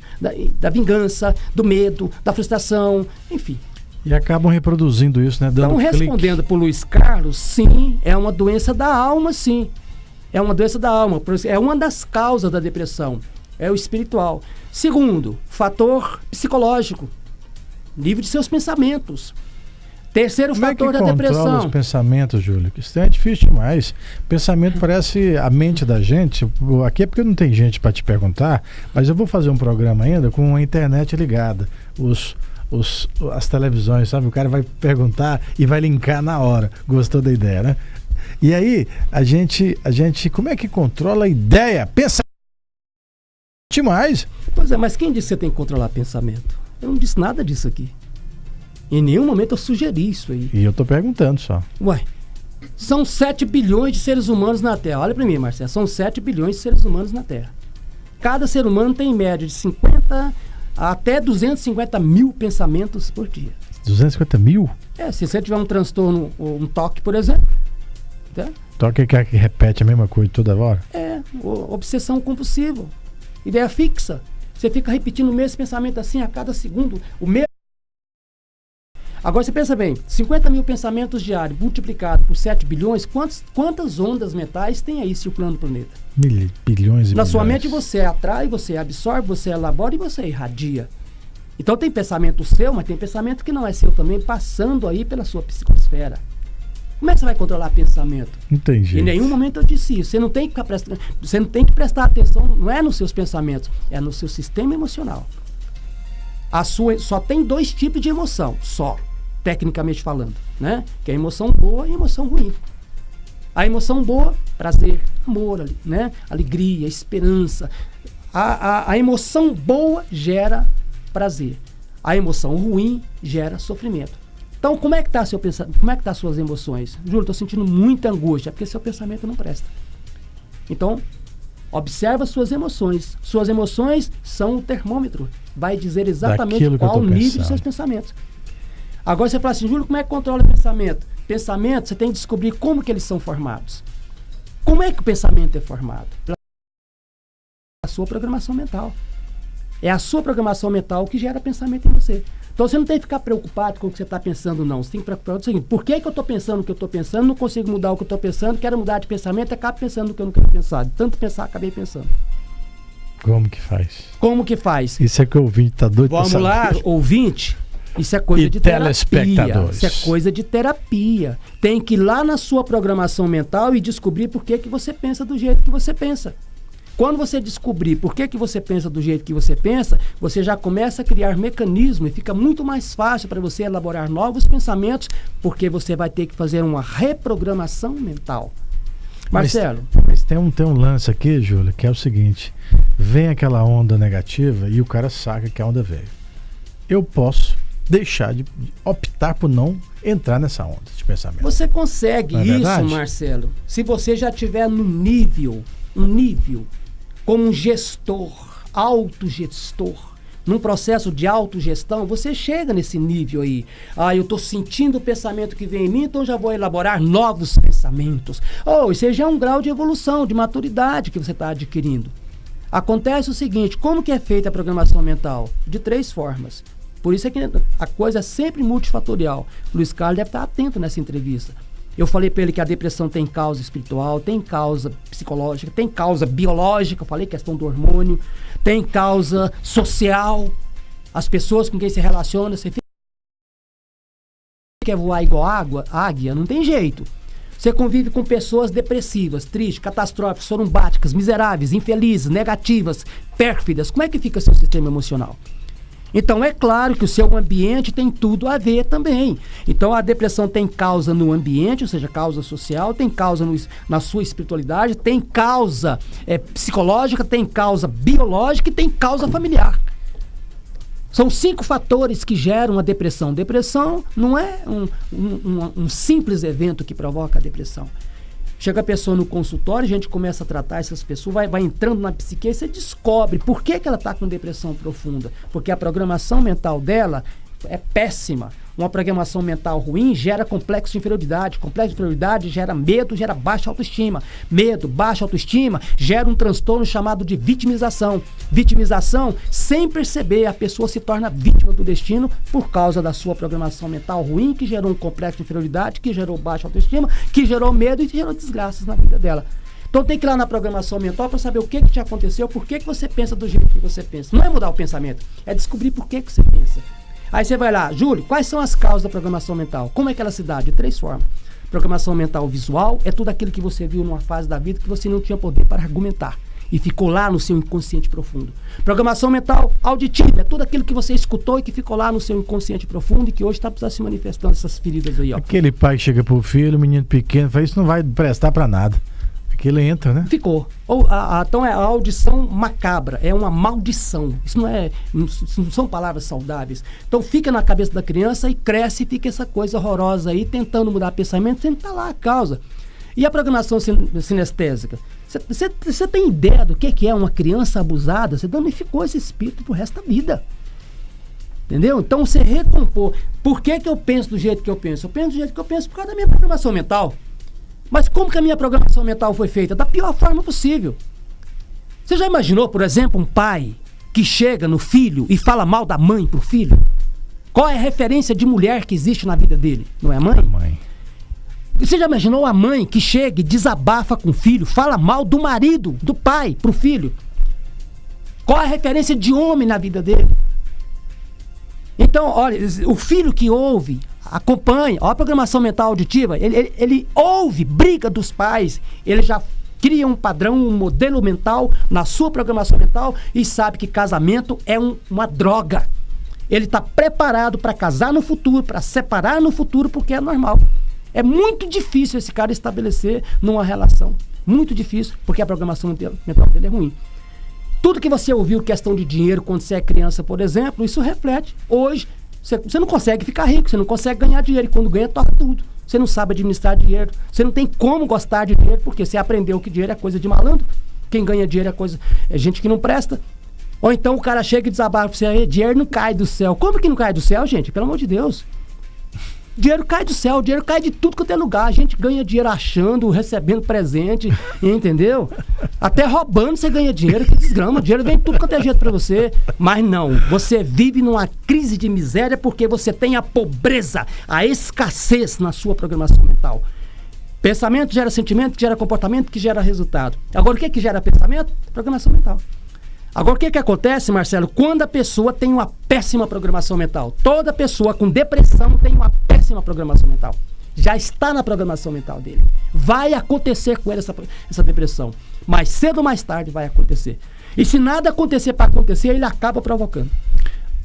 da vingança, do medo, da frustração, enfim. E acabam reproduzindo isso, né? Então, respondendo para o Luiz Carlos, sim, é uma doença da alma, sim. É uma doença da alma. É uma das causas da depressão. É o espiritual. Segundo, fator psicológico. Nível de seus pensamentos. Terceiro fator da depressão. Como é que controla os pensamentos, Júlio? Isso é difícil demais. Pensamento parece a mente da gente. Aqui é porque não tem gente para te perguntar, mas eu vou fazer um programa ainda com a internet ligada. As televisões, sabe? O cara vai perguntar e vai linkar na hora. Gostou da ideia, né? E aí, a gente como é que controla a ideia? Pensa demais. Pois é, mas quem disse que você tem que controlar pensamento? Eu não disse nada disso aqui. Em nenhum momento eu sugeri isso aí. E eu tô perguntando só. Ué, são 7 bilhões de seres humanos na Terra. Olha pra mim, Marcelo, são 7 bilhões de seres humanos na Terra. Cada ser humano tem em média de 50 até 250 mil pensamentos por dia. 250 mil? Se você tiver um transtorno, um toque, por exemplo. Tá? Toque que repete a mesma coisa toda hora? Obsessão compulsiva. Ideia fixa. Você fica repetindo o mesmo pensamento assim a cada segundo. Agora você pensa bem, 50 mil pensamentos diários multiplicado por 7 bilhões, quantas ondas mentais tem aí circulando no planeta? Bilhões e bilhões. Na sua mente você atrai, você absorve, você elabora e você irradia. Então tem pensamento seu, mas tem pensamento que não é seu também, passando aí pela sua psicosfera. Como é que você vai controlar pensamento? Não tem jeito. Em nenhum momento eu disse isso. Você não tem que prestar atenção, não é nos seus pensamentos, é no seu sistema emocional. Só tem 2 tipos de emoção, só, tecnicamente falando, né? Que é a emoção boa e a emoção ruim. A emoção boa, prazer, amor, né? Alegria, esperança. A emoção boa gera prazer. A emoção ruim gera sofrimento. Então, como é que está seu pensamento? Como é que tá as suas emoções? Júlio, estou sentindo muita angústia, porque seu pensamento não presta. Então, observa suas emoções. Suas emoções são o termômetro. Vai dizer exatamente qual o nível dos seus pensamentos. Agora você fala assim, Júlio, como é que controla o pensamento? Pensamento, você tem que descobrir como que eles são formados. Como é que o pensamento é formado? Pela sua programação mental. É a sua programação mental que gera pensamento em você. Então você não tem que ficar preocupado com o que você está pensando, não. Você tem que preocupar com o seguinte: por que eu estou pensando o que eu estou pensando, não consigo mudar o que eu estou pensando, quero mudar de pensamento e acabo pensando o que eu não quero pensar. De tanto pensar, acabei pensando. Como que faz? Como que faz? Isso é que o ouvinte está doido para saber. Vamos lá, ouvinte. Isso é coisa de terapia. Telespectadores. Isso é coisa de terapia. Tem que ir lá na sua programação mental e descobrir por que você pensa do jeito que você pensa. Quando você descobrir por que você pensa do jeito que você pensa, você já começa a criar mecanismos e fica muito mais fácil para você elaborar novos pensamentos, porque você vai ter que fazer uma reprogramação mental. Marcelo. Mas tem um lance aqui, Júlia, que é o seguinte: vem aquela onda negativa e o cara saca que a onda veio. Eu posso deixar de optar por não entrar nessa onda de pensamento. Você consegue isso, verdade? Marcelo, se você já estiver no nível, como um gestor, autogestor, num processo de autogestão, você chega nesse nível aí. Eu estou sentindo o pensamento que vem em mim, então já vou elaborar novos pensamentos. Isso já é um grau de evolução, de maturidade que você está adquirindo. Acontece o seguinte: como que é feita a programação mental? De 3 formas. Por isso é que a coisa é sempre multifatorial. Luiz Carlos deve estar atento nessa entrevista. Eu falei para ele que a depressão tem causa espiritual, tem causa psicológica, tem causa biológica, eu falei questão do hormônio, tem causa social. As pessoas com quem se relaciona, você quer voar igual águia, não tem jeito. Você convive com pessoas depressivas, tristes, catastróficas, sorumbáticas, miseráveis, infelizes, negativas, pérfidas. Como é que fica seu sistema emocional? Então, é claro que o seu ambiente tem tudo a ver também. Então, a depressão tem causa no ambiente, ou seja, causa social, tem causa na sua espiritualidade, tem causa psicológica, tem causa biológica e tem causa familiar. São 5 fatores que geram a depressão. Depressão não é um simples evento que provoca a depressão. Chega a pessoa no consultório, a gente começa a tratar essas pessoas, vai entrando na psique e você descobre por que ela está com depressão profunda. Porque a programação mental dela é péssima. Uma programação mental ruim gera complexo de inferioridade. Complexo de inferioridade gera medo, gera baixa autoestima. Medo, baixa autoestima gera um transtorno chamado de vitimização. Vitimização, sem perceber, a pessoa se torna vítima do destino por causa da sua programação mental ruim, que gerou um complexo de inferioridade, que gerou baixa autoestima, que gerou medo e que gerou desgraças na vida dela. Então tem que ir lá na programação mental para saber o que te aconteceu, por que você pensa do jeito que você pensa. Não é mudar o pensamento, é descobrir por que você pensa. Aí você vai lá, Júlio, quais são as causas da programação mental? Como é que ela se dá? De 3 formas. Programação mental visual é tudo aquilo que você viu numa fase da vida que você não tinha poder para argumentar e ficou lá no seu inconsciente profundo. Programação mental auditiva é tudo aquilo que você escutou e que ficou lá no seu inconsciente profundo e que hoje está se manifestando essas feridas aí, ó. Aquele pai que chega pro filho, menino pequeno, fala: isso não vai prestar para nada. Aquilo entra, né? Ficou. Então é a audição macabra, é uma maldição. Isso não são palavras saudáveis. Então fica na cabeça da criança e cresce e fica essa coisa horrorosa aí, tentando mudar pensamento, sempre está lá a causa. E a programação sinestésica? Você tem ideia do que é uma criança abusada? Você danificou esse espírito pro resto da vida. Entendeu? Então você recompor. Por que eu penso do jeito que eu penso? Eu penso do jeito que eu penso por causa da minha programação mental. Mas como que a minha programação mental foi feita? Da pior forma possível. Você já imaginou, por exemplo, um pai que chega no filho e fala mal da mãe pro filho? Qual é a referência de mulher que existe na vida dele? Não é a mãe? A mãe. Você já imaginou a mãe que chega e desabafa com o filho, fala mal do marido, do pai pro filho? Qual é a referência de homem na vida dele? Então, olha, o filho que ouve, acompanha, olha a programação mental auditiva, ele ouve briga dos pais, ele já cria um padrão, um modelo mental na sua programação mental e sabe que casamento é uma droga. Ele está preparado para casar no futuro, para separar no futuro, porque é normal. É muito difícil esse cara estabelecer numa relação. Muito difícil, porque a programação mental dele é ruim. Tudo que você ouviu, questão de dinheiro, quando você é criança, por exemplo, isso reflete. Hoje, você não consegue ficar rico, você não consegue ganhar dinheiro. E quando ganha, torra tudo. Você não sabe administrar dinheiro. Você não tem como gostar de dinheiro, porque você aprendeu que dinheiro é coisa de malandro. Quem ganha dinheiro é gente que não presta. Ou então o cara chega e desabafa pra você, dinheiro não cai do céu. Como que não cai do céu, gente? Pelo amor de Deus. Dinheiro cai do céu, dinheiro cai de tudo quanto é lugar. A gente ganha dinheiro achando, recebendo presente, entendeu? Até roubando você ganha dinheiro, que desgrama. Dinheiro vem de tudo quanto é jeito pra você. Mas não, você vive numa crise de miséria porque você tem a pobreza, a escassez na sua programação mental. Pensamento gera sentimento, que gera comportamento, que gera resultado. Agora, o que gera pensamento? Programação mental. Agora, o que acontece, Marcelo, quando a pessoa tem uma péssima programação mental? Toda pessoa com depressão tem uma péssima programação mental. Já está na programação mental dele. Vai acontecer com ele essa depressão. Mais cedo ou mais tarde vai acontecer. E se nada acontecer para acontecer, ele acaba provocando.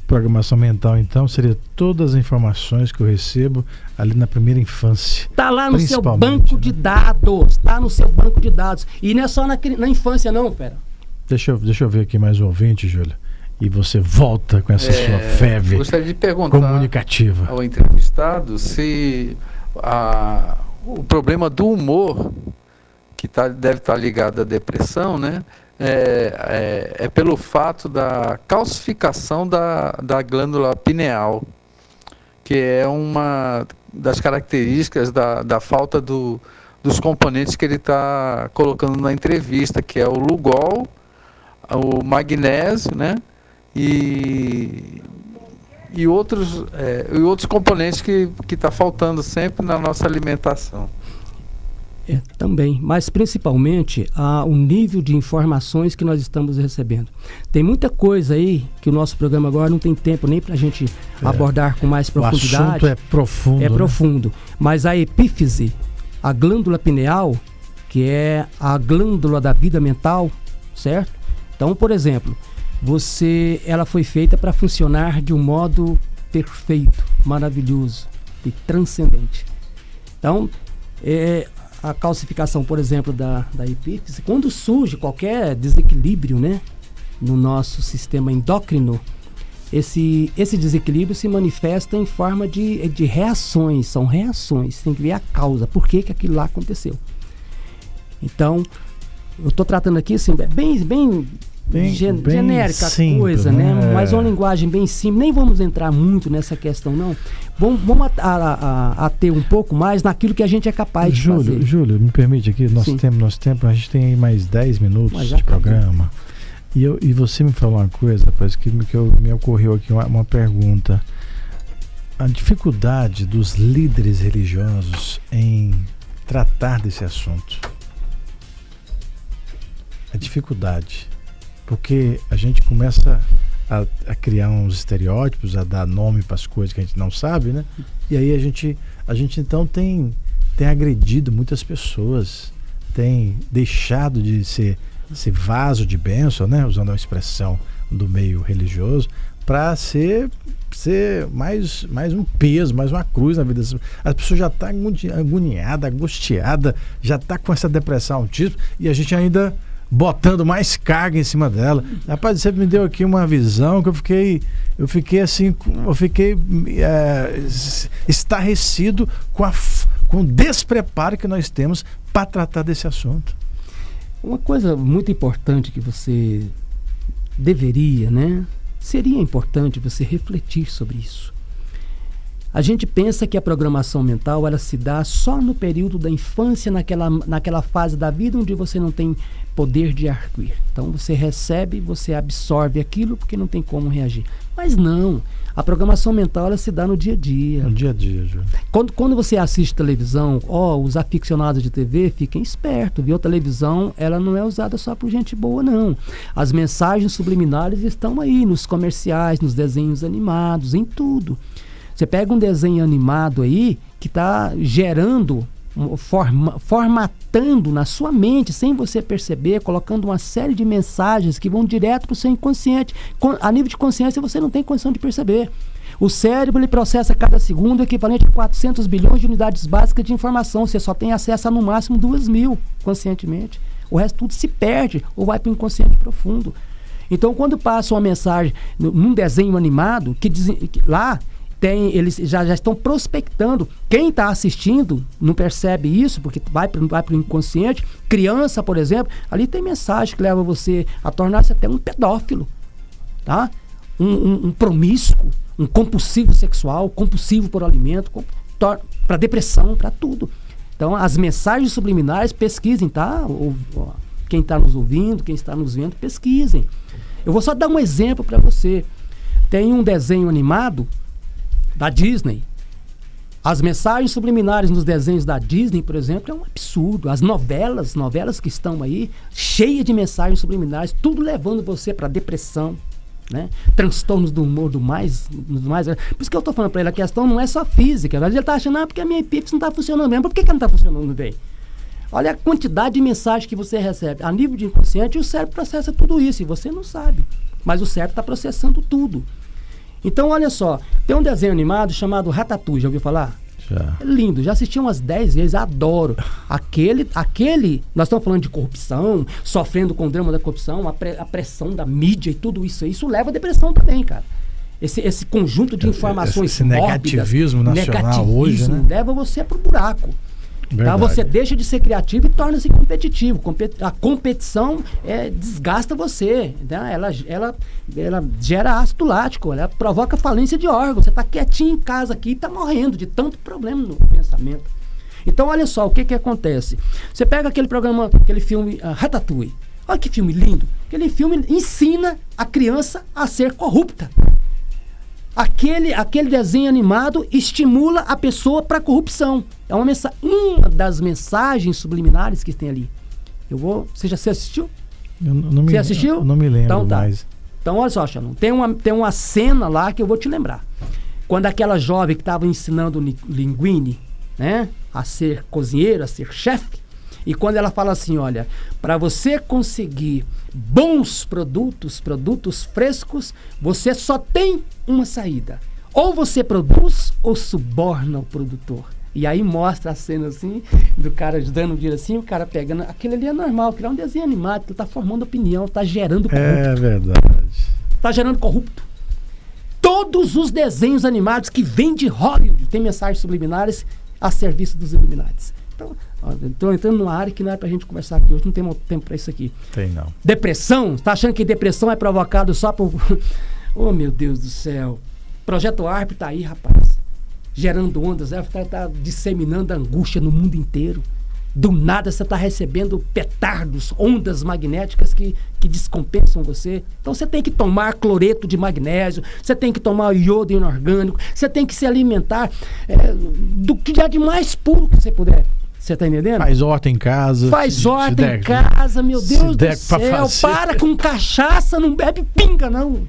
Programação mental, então, seria todas as informações que eu recebo ali na primeira infância. Está lá no seu banco de dados. Está no seu banco de dados. E não é só na infância, não, pera. Deixa eu ver aqui mais um ouvinte, Júlio. E você volta com essa sua febre gostaria de perguntar comunicativa ao entrevistado se o problema do humor, que deve estar ligado à depressão, né, é pelo fato da calcificação da glândula pineal, que é uma das características da falta dos componentes que ele está colocando na entrevista, que é o Lugol, o magnésio, né? E outros componentes que está faltando sempre na nossa alimentação. Também, mas principalmente o nível de informações que nós estamos recebendo. Tem muita coisa aí que o nosso programa agora não tem tempo nem para a gente abordar com mais profundidade. O assunto é profundo. É profundo. Mas a epífise, a glândula pineal, que é a glândula da vida mental, certo? Então, por exemplo, ela foi feita para funcionar de um modo perfeito, maravilhoso e transcendente. Então, a calcificação, por exemplo, da epífise, quando surge qualquer desequilíbrio, né, no nosso sistema endócrino, esse desequilíbrio se manifesta em forma de reações, são reações, tem que ver a causa, por que aquilo lá aconteceu. Então, eu estou tratando aqui assim, bem genérica simples, coisa, né? Mas uma linguagem bem simples. Nem vamos entrar muito nessa questão, não. Vamos ater um pouco mais naquilo que a gente é capaz de fazer. Júlio, me permite aqui, nosso tempo, a gente tem aí mais 10 minutos de programa. E você me falou uma coisa, rapaz, que me ocorreu aqui uma pergunta. A dificuldade dos líderes religiosos em tratar desse assunto. A dificuldade. Porque a gente começa a criar uns estereótipos, a dar nome para as coisas que a gente não sabe, né? E aí a gente então tem agredido muitas pessoas, tem deixado de ser vaso de bênção, né? Usando a expressão do meio religioso, para ser mais um peso, mais uma cruz na vida. As pessoas já estão agoniadas, angustiadas, já estão com essa depressão, autismo, e a gente ainda botando mais carga em cima dela. Rapaz, você me deu aqui uma visão que eu fiquei estarrecido com o despreparo que nós temos para tratar desse assunto. Uma coisa muito importante que você deveria, né? Seria importante você refletir sobre isso. A gente pensa que a programação mental ela se dá só no período da infância, naquela fase da vida onde você não tem poder de arguir. Então você recebe, você absorve aquilo porque não tem como reagir. Mas não, a programação mental ela se dá no dia a dia. No dia a dia, Júlio. Quando você assiste televisão, os aficionados de TV fiquem espertos, viu? A televisão ela não é usada só por gente boa, não. As mensagens subliminares estão aí nos comerciais, nos desenhos animados, em tudo. Você pega um desenho animado aí que está gerando formatando na sua mente, sem você perceber, colocando uma série de mensagens que vão direto para o seu inconsciente. A nível de consciência você não tem condição de perceber. O cérebro ele processa cada segundo o equivalente a 400 bilhões de unidades básicas de informação. Você só tem acesso a no máximo 2.000 conscientemente. O resto tudo se perde ou vai para o inconsciente profundo. Então, quando passa uma mensagem num desenho animado, que lá eles já estão prospectando. Quem está assistindo não percebe isso, porque vai para o inconsciente. Criança, por exemplo, ali tem mensagem que leva você a tornar-se até um pedófilo, tá? Um promíscuo, um compulsivo sexual, compulsivo por alimento, para depressão, para tudo. Então, as mensagens subliminares, pesquisem, tá? Quem está nos ouvindo, quem está nos vendo, pesquisem. Eu vou só dar um exemplo para você. Tem um desenho animado da Disney. As mensagens subliminares nos desenhos da Disney, por exemplo, é um absurdo. As novelas que estão aí, cheias de mensagens subliminares, tudo levando você para depressão, né? Transtornos do humor do mais. Por isso que eu estou falando para ele, a questão não é só física. Às vezes ele está achando, porque a minha epífise não está funcionando mesmo. Por que não está funcionando bem? Olha a quantidade de mensagens que você recebe. A nível de inconsciente, o cérebro processa tudo isso e você não sabe. Mas o cérebro está processando tudo. Então, olha só, tem um desenho animado chamado Ratatouille, já ouviu falar? Já. É lindo, já assisti umas 10 vezes, adoro. Aquele, nós estamos falando de corrupção, sofrendo com o drama da corrupção, a pressão da mídia e tudo isso aí, isso leva à depressão também, cara. Esse conjunto de informações esse negativismo nacional hoje, né? Leva você para o buraco. Tá? Você deixa de ser criativo e torna-se competitivo. A competição desgasta você. Tá? Ela gera ácido lático, ela provoca falência de órgãos. Você está quietinho em casa aqui e está morrendo de tanto problema no pensamento. Então, olha só, o que acontece? Você pega aquele filme Ratatouille. Olha que filme lindo. Aquele filme ensina a criança a ser corrupta. Aquele desenho animado estimula a pessoa para a corrupção. É uma das mensagens subliminares que tem ali. Você já assistiu? Você assistiu? Eu não me lembro então, tá. mais. Então, olha só, Shannon, tem uma cena lá que eu vou te lembrar. Quando aquela jovem que estava ensinando o Linguini, né, a ser cozinheiro, a ser chefe, e quando ela fala assim, olha, para você conseguir bons produtos frescos, você só tem uma saída. Ou você produz ou suborna o produtor. E aí mostra a cena assim, do cara dando um dia assim, o cara pegando. Aquilo ali é normal, aquilo é um desenho animado, que está formando opinião, está gerando corrupto. É verdade. Está gerando corrupto. Todos os desenhos animados que vêm de Hollywood têm mensagens subliminares a serviço dos Illuminatis. Então, estou entrando numa área que não é pra gente conversar aqui hoje, não temos tempo para isso aqui. Tem não. Depressão, tá achando que depressão é provocado só por... Oh, meu Deus do céu. Projeto ARP tá aí, rapaz. Gerando ondas, tá disseminando angústia no mundo inteiro. Do nada você tá recebendo petardos, ondas magnéticas que descompensam você. Então você tem que tomar cloreto de magnésio, você tem que tomar iodo inorgânico, você tem que se alimentar do que há de mais puro que você puder. Você tá entendendo? Faz horta em casa. Faz horta em casa, meu Deus do céu. Para com cachaça, não bebe pinga, não.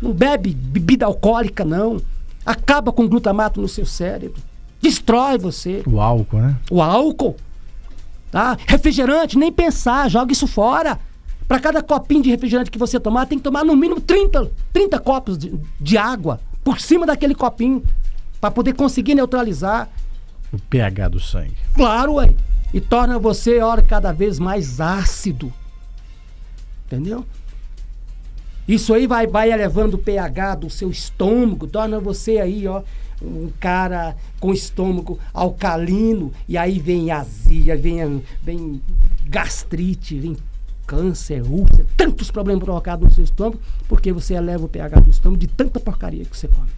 Não bebe bebida alcoólica, não. Acaba com glutamato no seu cérebro. Destrói você. O álcool, né? O álcool. Tá? Refrigerante, nem pensar, joga isso fora. Para cada copinho de refrigerante que você tomar, tem que tomar no mínimo 30 copos de água por cima daquele copinho, para poder conseguir neutralizar o pH do sangue. Claro, ué. E torna você, cada vez mais ácido. Entendeu? Isso aí vai elevando o pH do seu estômago, torna você aí, um cara com estômago alcalino, e aí vem azia, vem gastrite, vem câncer, úlcera, tantos problemas provocados no seu estômago, porque você eleva o pH do estômago de tanta porcaria que você come.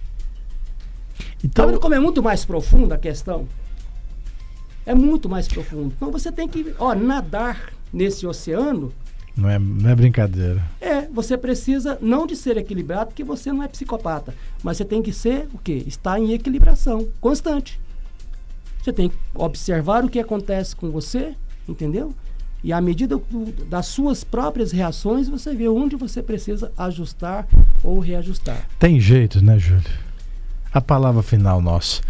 Então, como é muito mais profunda a questão, é muito mais profundo. Então você tem que nadar nesse oceano. Não é brincadeira. Você precisa não de ser equilibrado, porque você não é psicopata. Mas você tem que ser o quê? Estar em equilibração constante. Você tem que observar o que acontece com você, entendeu? E à medida das suas próprias reações, você vê onde você precisa ajustar ou reajustar. Tem jeito, né, Júlio? A palavra final nossa.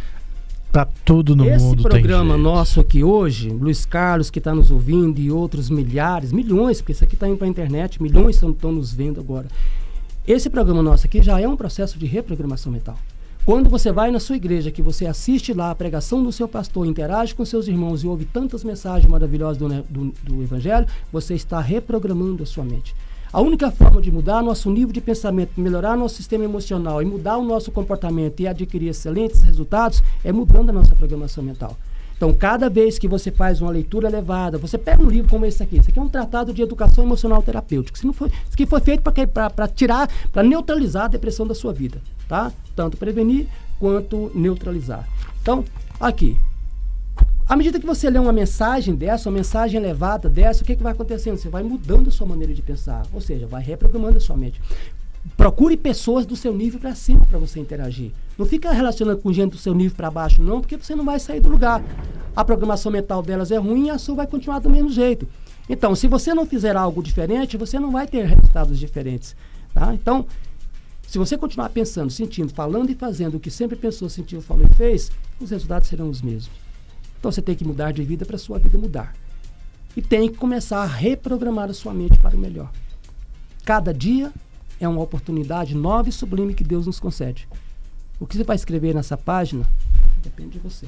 Pra tudo no Esse mundo tem programa jeito. nosso aqui hoje, Luiz Carlos que está nos ouvindo e outros milhares, milhões, porque isso aqui está indo para a internet, milhões estão nos vendo agora. Esse programa nosso aqui já é um processo de reprogramação mental. Quando você vai na sua igreja, que você assiste lá a pregação do seu pastor, interage com seus irmãos e ouve tantas mensagens maravilhosas do Evangelho, você está reprogramando a sua mente. A única forma de mudar nosso nível de pensamento, melhorar nosso sistema emocional e mudar o nosso comportamento e adquirir excelentes resultados é mudando a nossa programação mental. Então, cada vez que você faz uma leitura elevada, você pega um livro como esse aqui é um tratado de educação emocional terapêutica. Isso aqui foi feito para neutralizar a depressão da sua vida, tá? Tanto prevenir quanto neutralizar. Então, aqui. À medida que você lê uma mensagem dessa, uma mensagem elevada dessa, o que vai acontecendo? Você vai mudando a sua maneira de pensar, ou seja, vai reprogramando a sua mente. Procure pessoas do seu nível para cima para você interagir. Não fica relacionando com gente do seu nível para baixo, não, porque você não vai sair do lugar. A programação mental delas é ruim e a sua vai continuar do mesmo jeito. Então, se você não fizer algo diferente, você não vai ter resultados diferentes. Tá? Então, se você continuar pensando, sentindo, falando e fazendo o que sempre pensou, sentiu, falou e fez, os resultados serão os mesmos. Então você tem que mudar de vida para a sua vida mudar. E tem que começar a reprogramar a sua mente para o melhor. Cada dia é uma oportunidade nova e sublime que Deus nos concede. O que você vai escrever nessa página depende de você.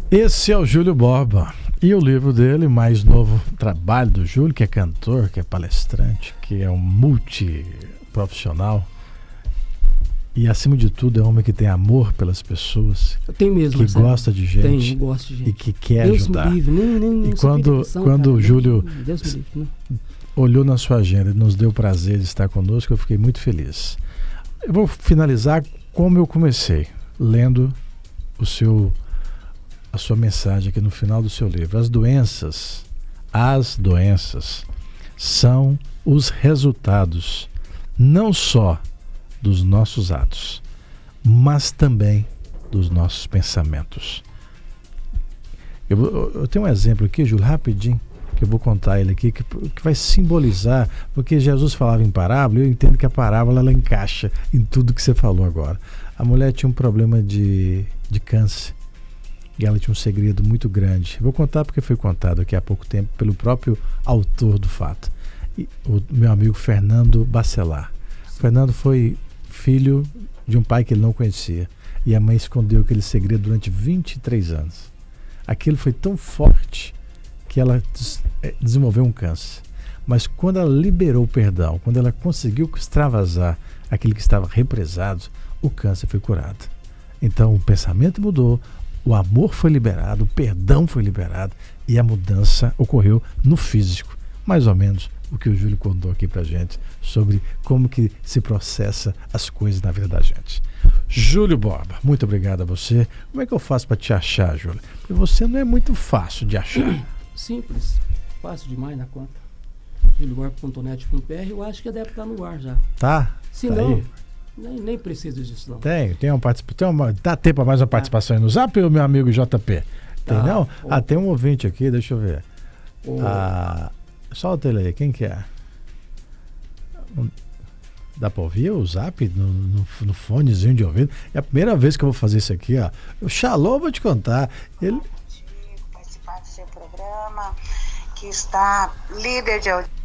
Esse é o Júlio Borba. E o livro dele, mais novo trabalho do Júlio, que é cantor, que é palestrante, que é um multiprofissional. E, acima de tudo, é um homem que tem amor pelas pessoas. Eu tenho mesmo, que Marcelo. gosta de gente. Tenho, gosto de gente. E que quer Deus ajudar. Me livre, nem e quando o Júlio Deus me livre, né? olhou na sua agenda e nos deu o prazer de estar conosco, eu fiquei muito feliz. Eu vou finalizar como eu comecei, lendo a sua mensagem aqui no final do seu livro. As doenças são os resultados não só dos nossos atos, mas também dos nossos pensamentos. Eu tenho um exemplo aqui, Júlio, rapidinho, que eu vou contar ele aqui, que vai simbolizar, porque Jesus falava em parábola, e eu entendo que a parábola ela encaixa em tudo que você falou agora. A mulher tinha um problema de câncer, e ela tinha um segredo muito grande. Eu vou contar porque foi contado aqui há pouco tempo pelo próprio autor do fato, o meu amigo Fernando Bacelar. Fernando foi filho de um pai que ele não conhecia, e a mãe escondeu aquele segredo durante 23 anos. Aquilo foi tão forte que ela desenvolveu um câncer. Mas quando ela liberou o perdão, quando ela conseguiu extravasar aquilo que estava represado, o câncer foi curado. Então o pensamento mudou, o amor foi liberado, o perdão foi liberado e a mudança ocorreu no físico. Mais ou menos o que o Júlio contou aqui pra gente sobre como que se processa as coisas na vida da gente. Júlio Borba, muito obrigado a você. Como é que eu faço para te achar, Júlio? Porque você não é muito fácil de achar. Simples, fácil demais na conta. julioborba.net.br, eu acho que deve estar no ar já. Tá? Se tá não, aí. nem preciso disso não. Tem uma participação. Dá tempo para mais uma participação aí no Zap, meu amigo JP? Tem não? Tem um ouvinte aqui, deixa eu ver. Solta ele aí, quem que é? Dá pra ouvir o Zap no fonezinho de ouvido? É a primeira vez que eu vou fazer isso aqui, ó. O Shalom, vou te contar. Ele participar do seu programa, que está líder de audiência.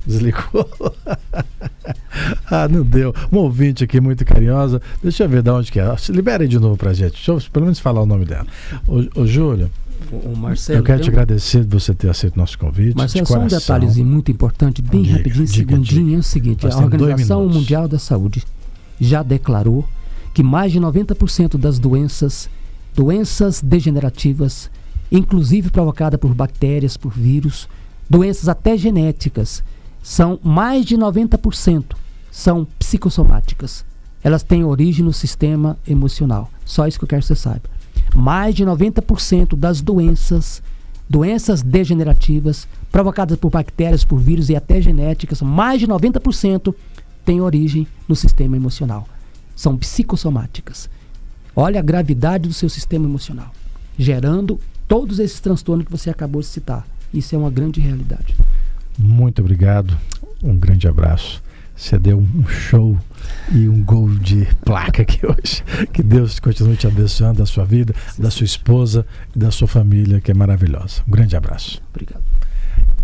Desligou? Não deu. Um ouvinte aqui muito carinhosa. Deixa eu ver de onde que é. Libera aí de novo pra gente. Deixa eu pelo menos falar o nome dela. Ô Júlio, o Marcelo, eu quero te agradecer por você ter aceito o nosso convite. Marcelo, só um detalhezinho muito importante, bem rapidinho, segundinho, é o seguinte: a Organização Mundial da Saúde já declarou que mais de 90% das doenças degenerativas, inclusive provocadas por bactérias, por vírus, doenças até genéticas, são mais de 90% são psicossomáticas. Elas têm origem no sistema emocional. Só isso que eu quero que você saiba. Mais de 90% das doenças degenerativas provocadas por bactérias, por vírus e até genéticas, mais de 90% têm origem no sistema emocional. São psicossomáticas. Olha a gravidade do seu sistema emocional, gerando todos esses transtornos que você acabou de citar. Isso é uma grande realidade. Muito obrigado. Um grande abraço. Você deu um show e um gol de placa aqui hoje. Que Deus continue te abençoando, da sua vida, da sua esposa e da sua família, que é maravilhosa. Um grande abraço. Obrigado.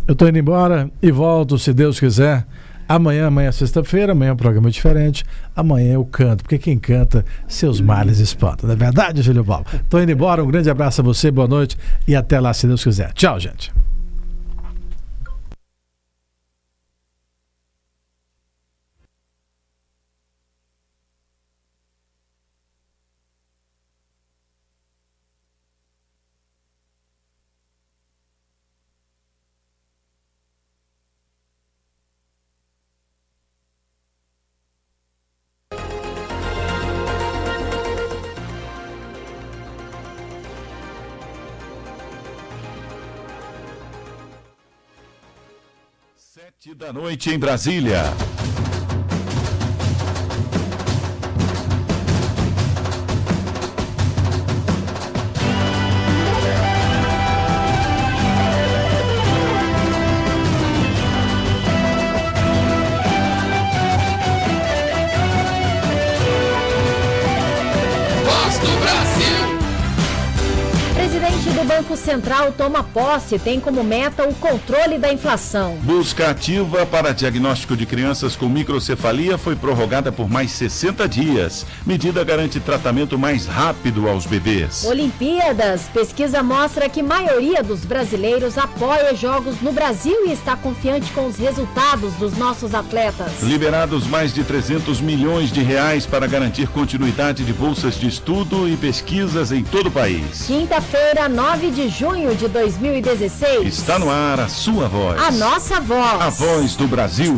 Eu estou indo embora e volto, se Deus quiser. Amanhã é sexta-feira, amanhã é um programa diferente. Amanhã eu canto, porque quem canta, seus males espanta. Não é verdade, Júlio Paulo? Estou indo embora, um grande abraço a você, boa noite e até lá, se Deus quiser. Tchau, gente. Da noite em Brasília. Voz do Brasil. Presidente do Banco Central toma posse, tem como meta o controle da inflação. Busca ativa para diagnóstico de crianças com microcefalia foi prorrogada por mais 60 dias. Medida garante tratamento mais rápido aos bebês. Olimpíadas. Pesquisa mostra que a maioria dos brasileiros apoia jogos no Brasil e está confiante com os resultados dos nossos atletas. Liberados mais de 300 milhões de reais para garantir continuidade de bolsas de estudo e pesquisas em todo o país. Quinta-feira, 9 de junho de 2016. Está no ar a sua voz. A nossa voz. A voz do Brasil.